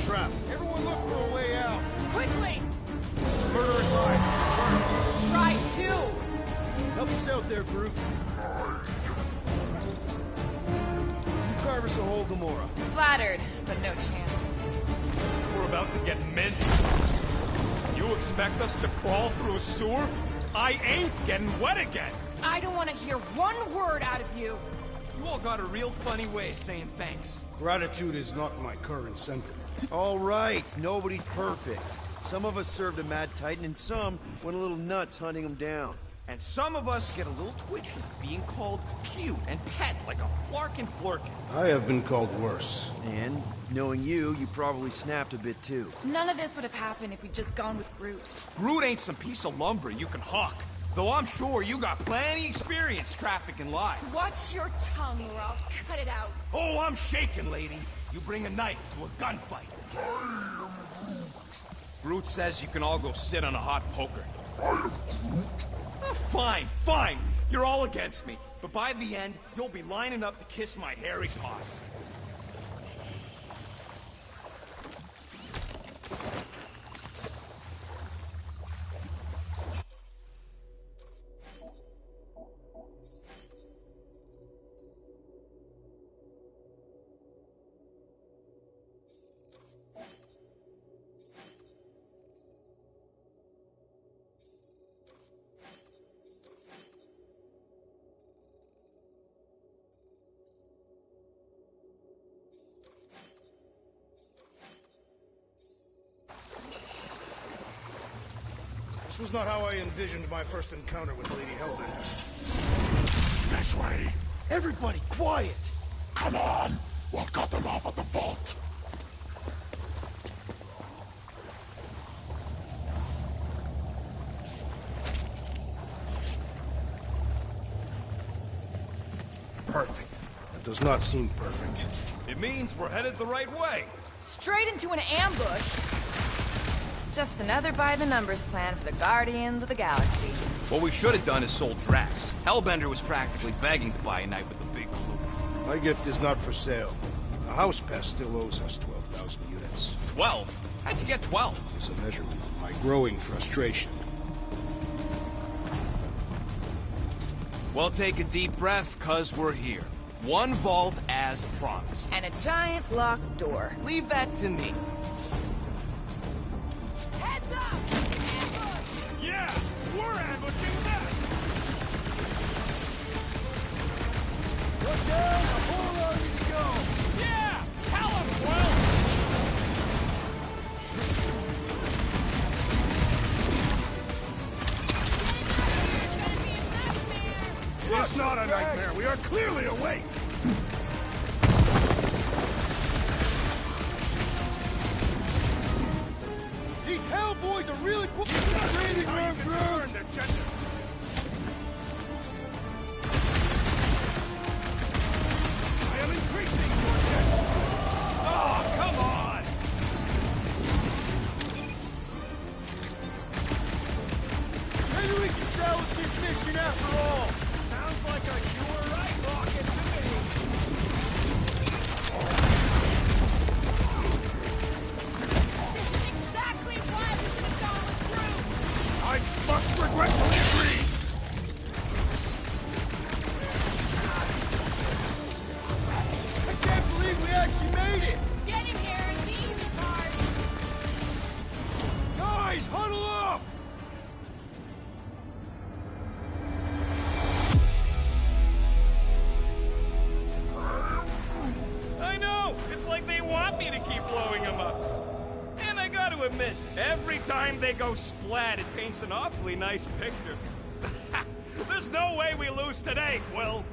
trap. Everyone look for a way out. Quickly! Murderous Eye has Try to! Help us out there, Groot. You carve us a hole, Gamora. Flattered, but no chance. We're about to get minced. You expect us to crawl through a sewer? I ain't getting wet again. I don't want to hear one word out of you. You all got a real funny way of saying thanks. Gratitude is not my current sentiment. All right, nobody's perfect. Some of us served a Mad Titan, and some went a little nuts hunting him down. And some of us get a little twitchy being called cute and pet like a flarkin' flurkin. I have been called worse. And, knowing you, you probably snapped a bit too. None of this would have happened if we'd just gone with Groot. Groot ain't some piece of lumber you can hawk. Though I'm sure you got plenty experience trafficking live. Watch your tongue or I'll cut it out. Oh, I'm shaking, lady. You bring a knife to a gunfight. Groot says you can all go sit on a hot poker. Fine, fine. You're all against me. But by the end, you'll be lining up to kiss my hairy paws. This was not how I envisioned my first encounter with Lady Hellbender. This way. Everybody, quiet! Come on. We'll cut them off at the vault. Perfect. That does not seem perfect. It means we're headed the right way. Straight into an ambush. Just another by-the-numbers plan for the Guardians of the Galaxy. What we should have done is sold Drax. Hellbender was practically begging to buy a night with the big blue. My gift is not for sale. The House Pest still owes us 12,000 units. 12? How'd you get 12? It's a measurement of my growing frustration. Well, take a deep breath, cuz we're here. One vault as promised. And a giant locked door. Leave that to me. Heads up! Ambush! Yeah, we're ambushing them. Look down, the hole ready to go! Yeah, tell them, Will. It's not a nightmare. We are clearly awake. These Hellboys are really breathing room, Groot! I am increasing your death. Oh, come on! Maybe we can salvage this mission after all! Sounds like a you were right rocket to me. This is exactly why we should have gone with Groot. I must regretfully agree. I can't believe we actually made it! Getting here is the easy part. Guys, huddle up! I know! It's like they want me to keep blowing them up. And I gotta admit, every time they go splat, it paints an awfully nice picture. There's no way we lose today, Quill.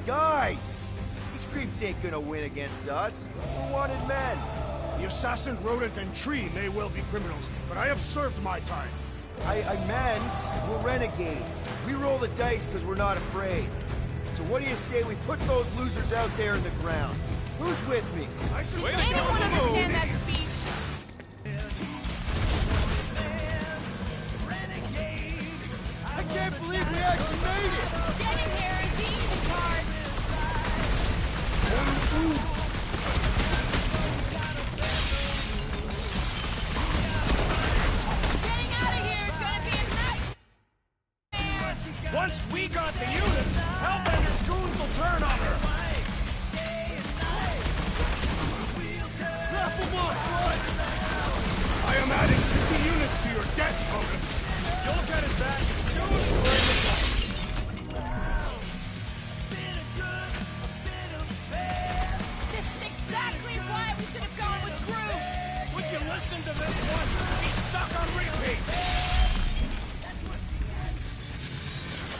Guys! These creeps ain't gonna win against us. We're wanted men. The assassin, rodent, and tree may well be criminals, but I have served my time. I meant we're renegades. We roll the dice because we're not afraid. So what do you say we put those losers out there in the ground? Who's with me? I suspect They don't you're understand alone. that speech. I can't believe we actually made it! Getting here is the listen to this one. She's stuck on repeat.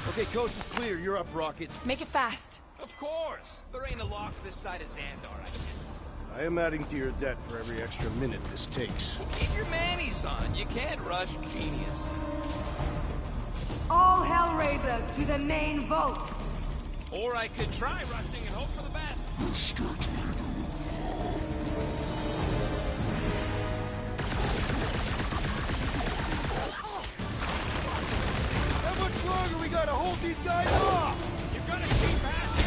Okay, coast is clear. You're up, Rocket. Make it fast. Of course. There ain't a lock this side of Xandar, I can't. I am adding to your debt for every extra minute this takes. Keep your manis on. You can't rush genius. All Hellraisers to the main vault. Or I could try rushing and hope for the best. How much longer we gotta hold these guys off? You're gonna keep asking.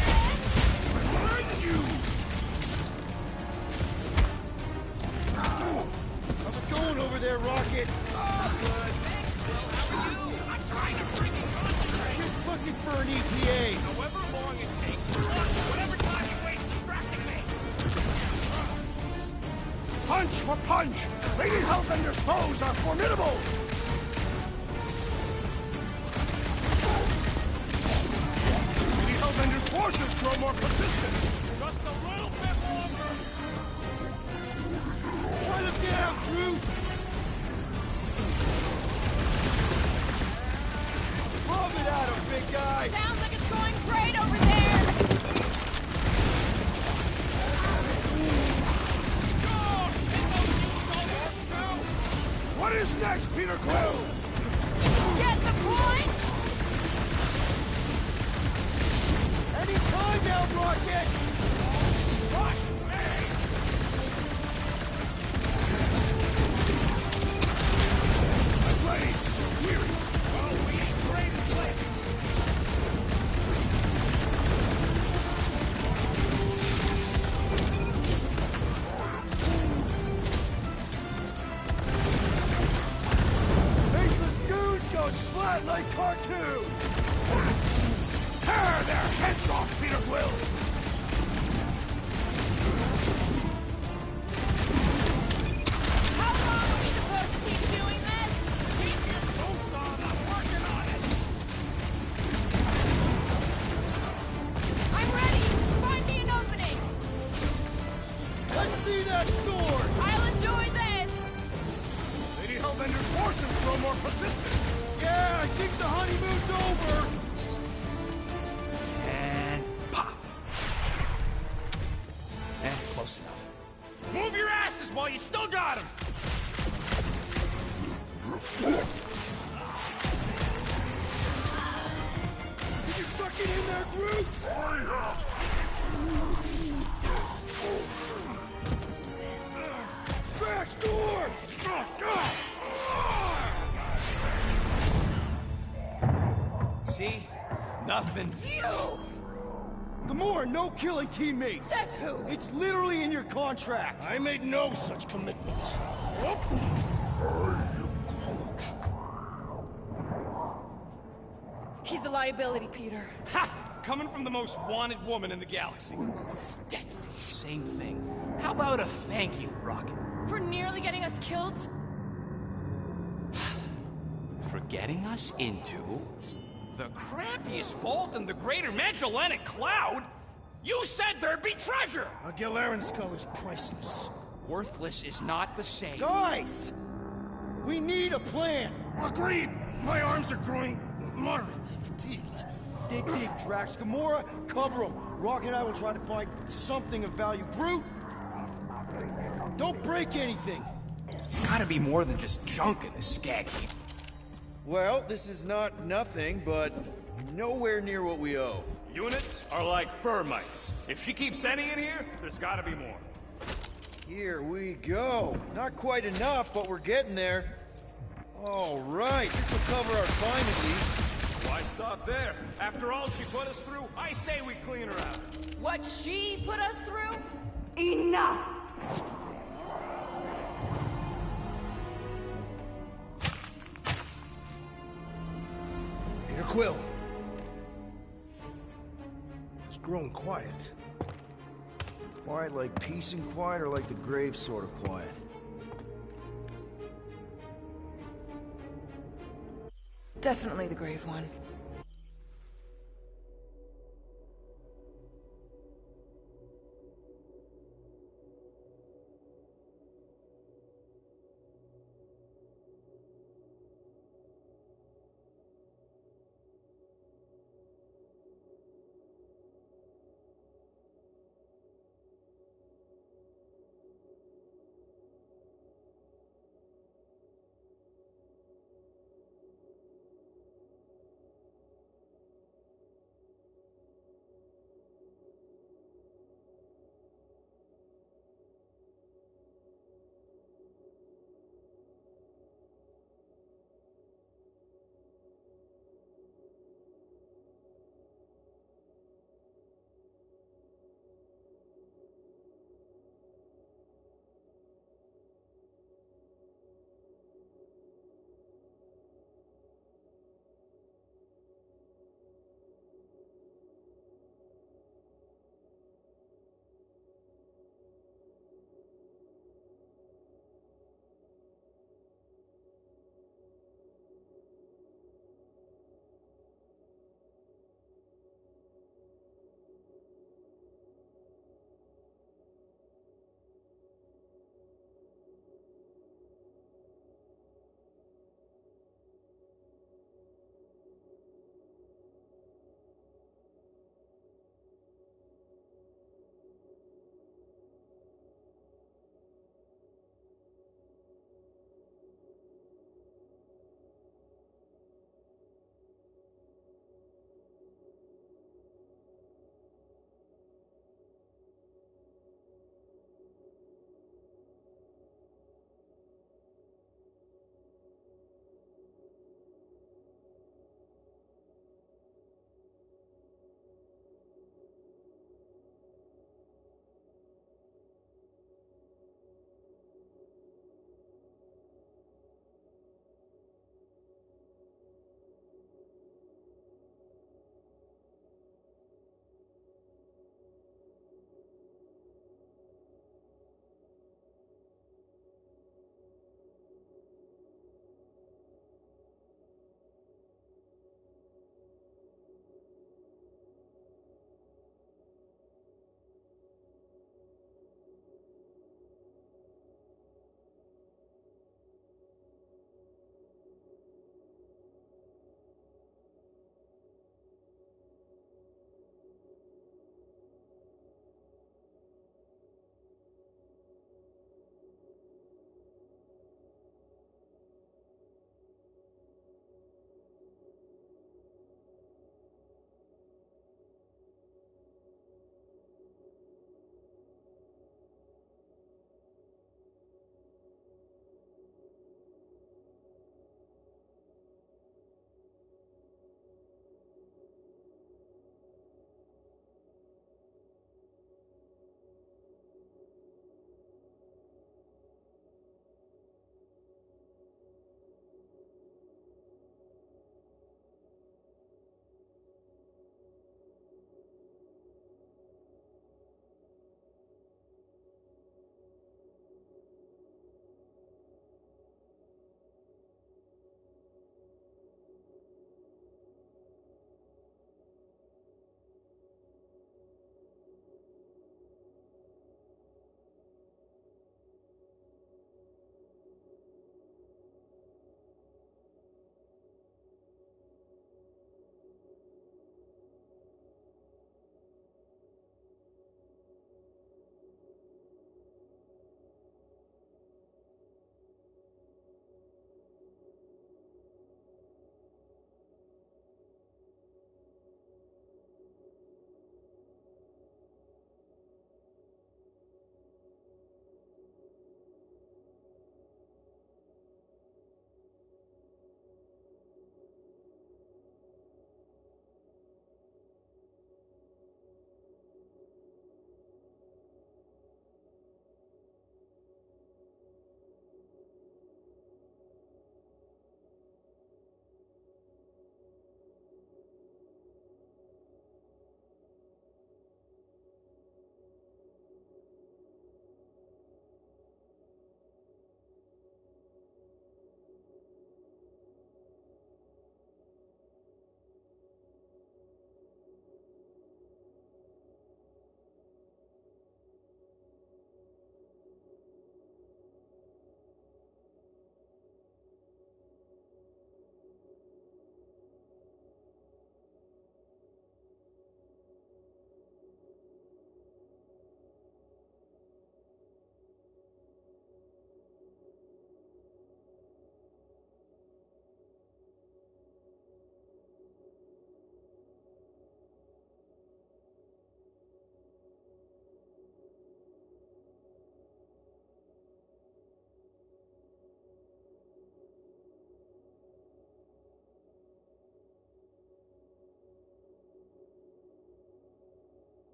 Behind you! How's it going over there, Rocket? Oh, good. Thanks, Will. How are you? I'm trying to freaking concentrate. Just looking for an ETA. However long it takes. Whatever time you waste distracting me. Punch for punch! Lady Hellbender's foes are formidable! Lady Hellbender's forces grow more persistent! Just a little bit longer. Shut him down, Groot! Lob it at him, big guy! Sounds like it's going great over there! What is next, Peter Quill? Get the point? Any time now, Rocket! Rush me. My blades! Weary! Well, we ain't trading places. Faceless goons go splat like cartoons! Tear their heads off, Peter Quill! How long are we supposed to keep doing this? Keep your boots on. I'm working on it. I'm ready! Find me an opening! Let's see that sword! I'll enjoy this! Lady Hellbender's forces grow more persistent! Yeah, I think the honeymoon's over! And pop. Close enough. Move your asses while you still got him. Did you suck it in there, Groot? Back door! See? Nothing. Gamora, no killing teammates! Says who? It's literally in your contract! I made no such commitment. He's a liability, Peter. Ha! Coming from the most wanted woman in the galaxy. Most deadly. Same thing. How about a thank you, Rocket? For nearly getting us killed? For getting us into The crappiest vault in the greater Magellanic Cloud? You said there'd be treasure! A Gilarian skull is priceless. Worthless is not the same. Guys! We need a plan! Agreed! My arms are growing moderately fatigued. Dig deep, Drax. Gamora, cover him. Rocket and I will try to find something of value. Groot, don't break anything. It's gotta be more than just junk in this skaggy. Well, this is not nothing, but nowhere near what we owe. Units are like fur mites. If she keeps sending it here, there's gotta be more. Here we go. Not quite enough, but we're getting there. All right, this will cover our fine at least. Why stop there? After all she put us through, I say we clean her out. What she put us through? Enough! Peter Quill. It's grown quiet. Quiet like peace and quiet, or like the grave sort of quiet? Definitely the grave one.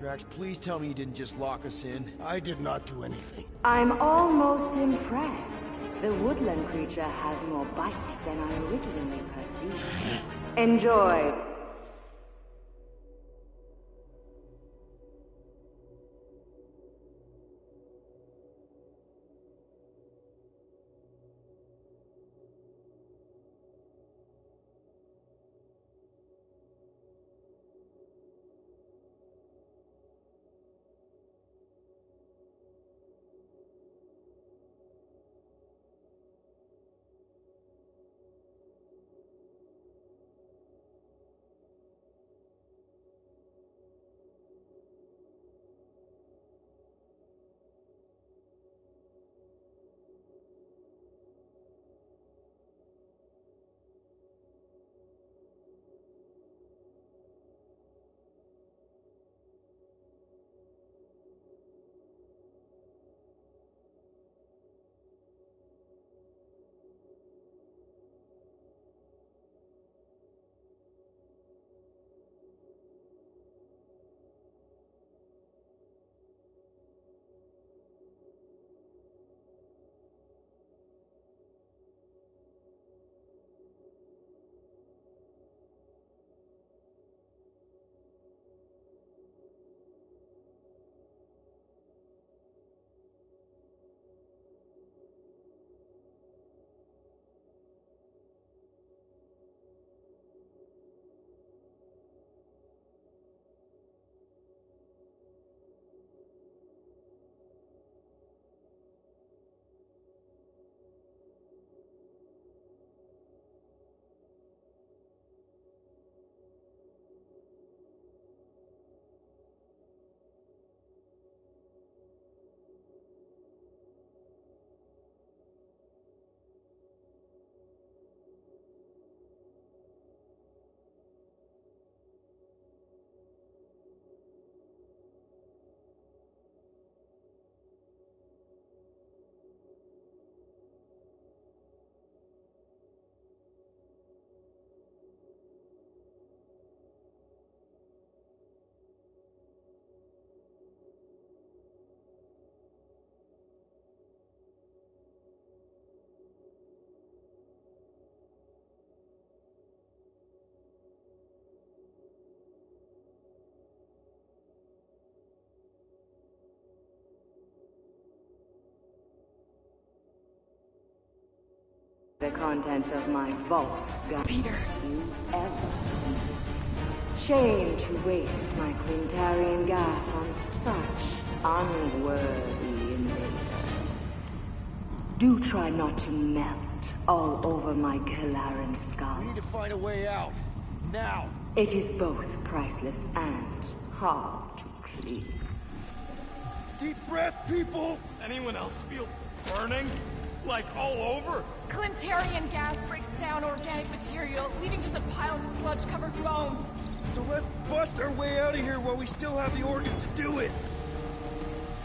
Drax, please tell me you didn't just lock us in. I did not do anything. I'm almost impressed. The woodland creature has more bite than I originally perceived. Enjoy. The contents of my vault, Peter. You ever see? Shame to waste my Clintarian gas on such unworthy invaders. Do try not to melt all over my Kalaran skull. We need to find a way out. Now! It is both priceless and hard to clean. Deep breath, people! Anyone else feel burning? Like all over? Clintarian gas breaks down organic material, leaving just a pile of sludge-covered bones. So let's bust our way out of here while we still have the organs to do it!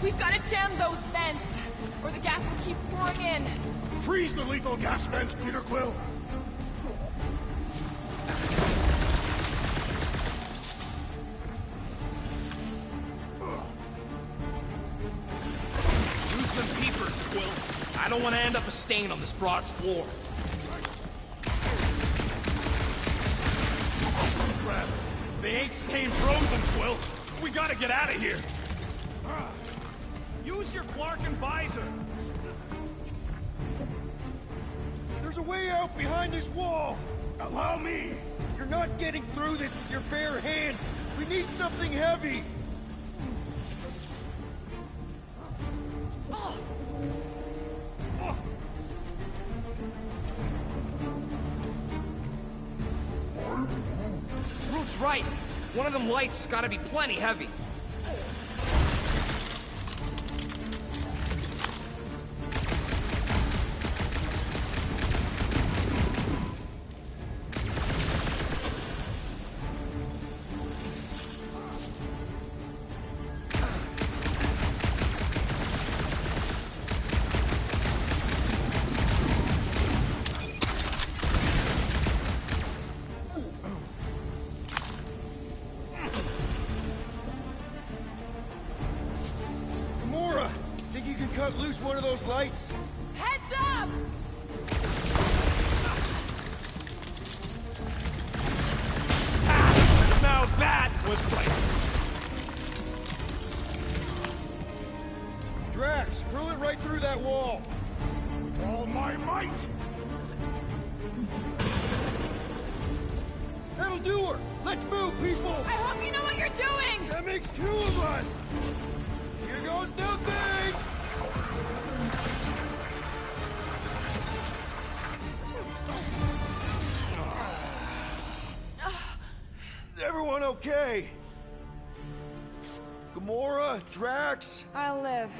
We've got to jam those vents, or the gas will keep pouring in. Freeze the lethal gas vents, Peter Quill! Use them peepers, Quill. I don't want to end up a stain on this broad's floor. Crap. They ain't staying frozen, Quill. We gotta get out of here. Use your Flarkin visor. There's a way out behind this wall! Allow me! You're not getting through this with your bare hands! We need something heavy! Root's right. One of them lights has gotta be plenty heavy. use one of those lights? Heads up! Now that was priceless. Drax, hurl it right through that wall. All my might! That'll do her! Let's move, people! I hope you know what you're doing! That makes two of us! Here goes nothing! Is everyone okay? Gamora? Drax? I'll live.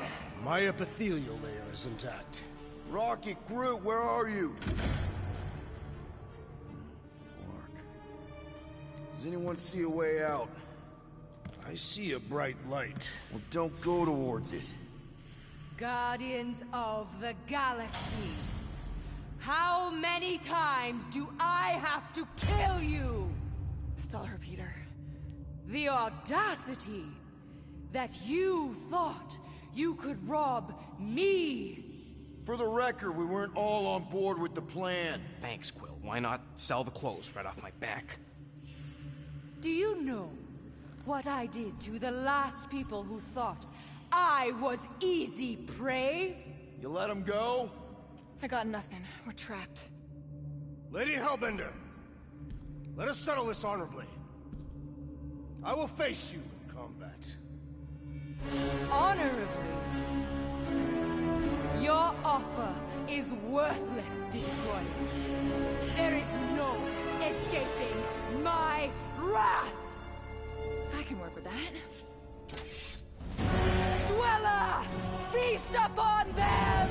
My epithelial layer is intact. Rocket, Groot, where are you? Does anyone see a way out? I see a bright light. Well, don't go towards it. Guardians of the Galaxy. How many times do I have to kill you? Stall her, Peter. The audacity that you thought you could rob me. For the record, we weren't all on board with the plan. Thanks, Quill. Why not sell the clothes right off my back? Do you know what I did to the last people who thought I was easy prey? You let him go? I got nothing. We're trapped. Lady Hellbender, let us settle this honorably. I will face you in combat. Honorably? Your offer is worthless, Destroyer. There is no escaping my wrath! I can work with that. Dweller! Feast upon them!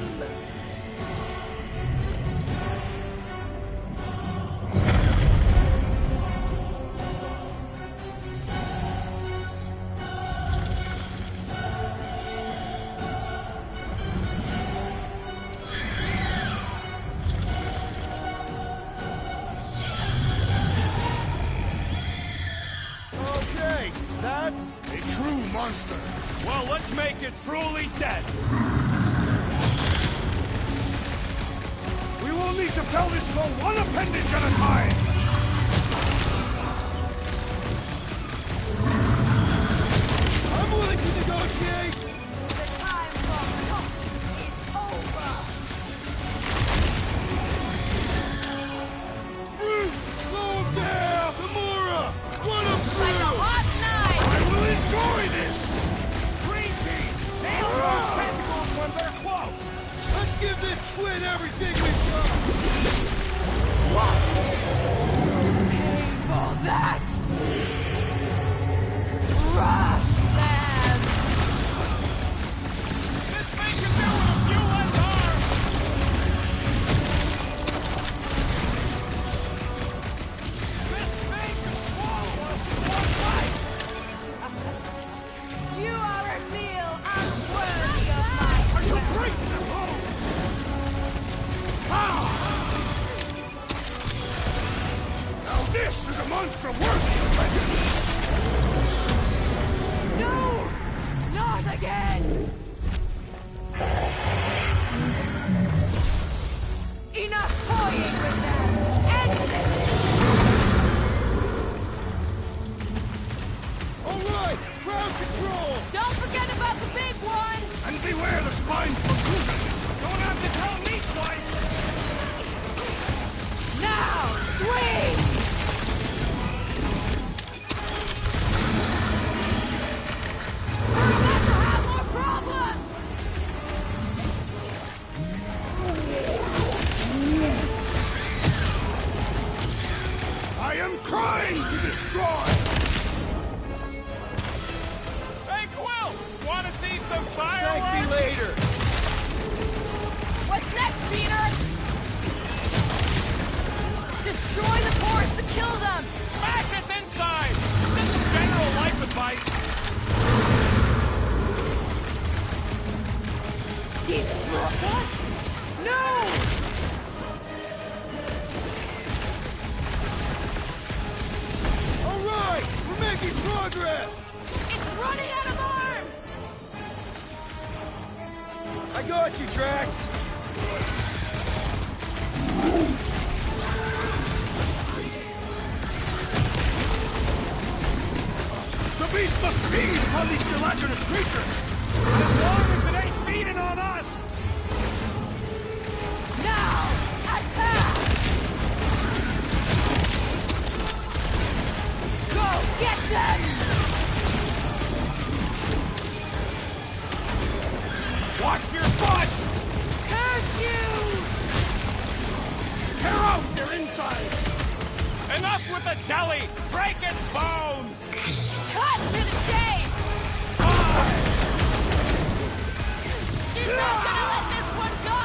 That's a true monster. Well, let's make it truly dead. We will need to fell this foe one appendage at a time. I'm willing to negotiate. The time for talking is over. Groot, slow him down. Gamora, run him through. Like a hot knife! I will enjoy this. Green team! Nail those tentacles when they're close! Let's give this squid everything we've got. What? Pay for that! Rush them! This thing can do with a few less arms! This thing can swallow us in one bite! You are a meal unworthy of my I shall break them home. Now this is a monster worthy of legend. No! Not again! Enough toying with them! End this! All right, crowd control. Don't forget about the big one! And beware the spine protrusion. Don't have to tell me twice! Now, swing! We're about to have more problems! I am crying to destroy. Hey, Quill! Wanna see some fireworks? Thank me later. What's next, Peter? Destroy the cores to kill them! Smash its inside! This is general life advice. Destroy what? No! All right, we're making progress. It's running out of arms! I got you, Drax! The beast must feed upon these gelatinous creatures! As long as it ain't feeding on us! Now, attack! Go get them! Watch your butts! Curse you! Tear out their insides! Enough with the jelly! Break its bones! Cut to the chase! She's not gonna let this one go!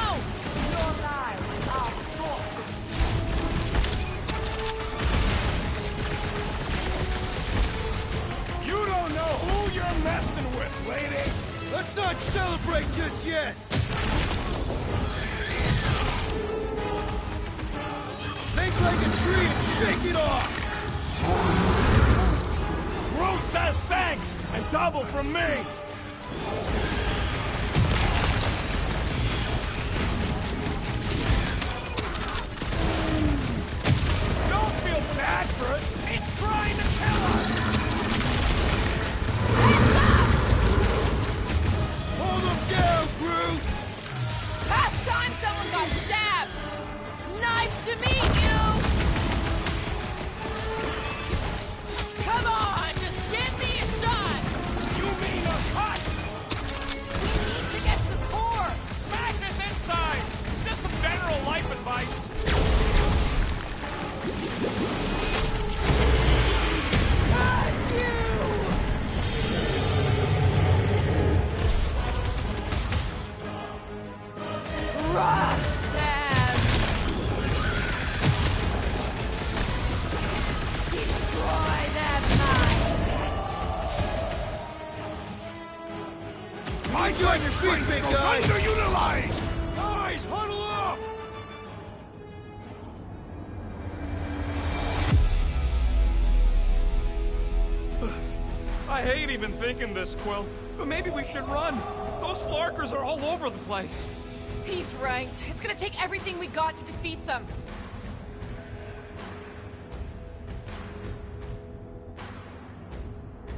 Your lives are short. You don't know who you're messing with, lady! Let's not celebrate just yet! Make like a tree and shake it off! Groot says thanks, and double from me! Don't feel bad for it! It's trying to kill us! Hold him down, Groot! Past time someone got stabbed! Knife to me, you! Come on, just give me a shot! You mean a cut? We need to get to the core! Smash his inside! Just some general life advice. Curse you! Crush them! Destroy their minds! My you on your feet, big goes guy. underutilized! Guys, huddle up! I hate even thinking this, Quill, but maybe we should run. Those Flarkers are all over the place. He's right. It's gonna take everything we got to defeat them.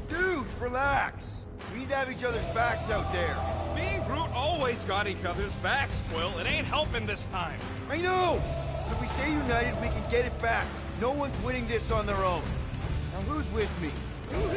Dudes, relax! We need to have each other's backs out there. Me and Groot always got each other's backs, Quill. It ain't helping this time. I know! But if we stay united, we can get it back. No one's winning this on their own. Now who's with me?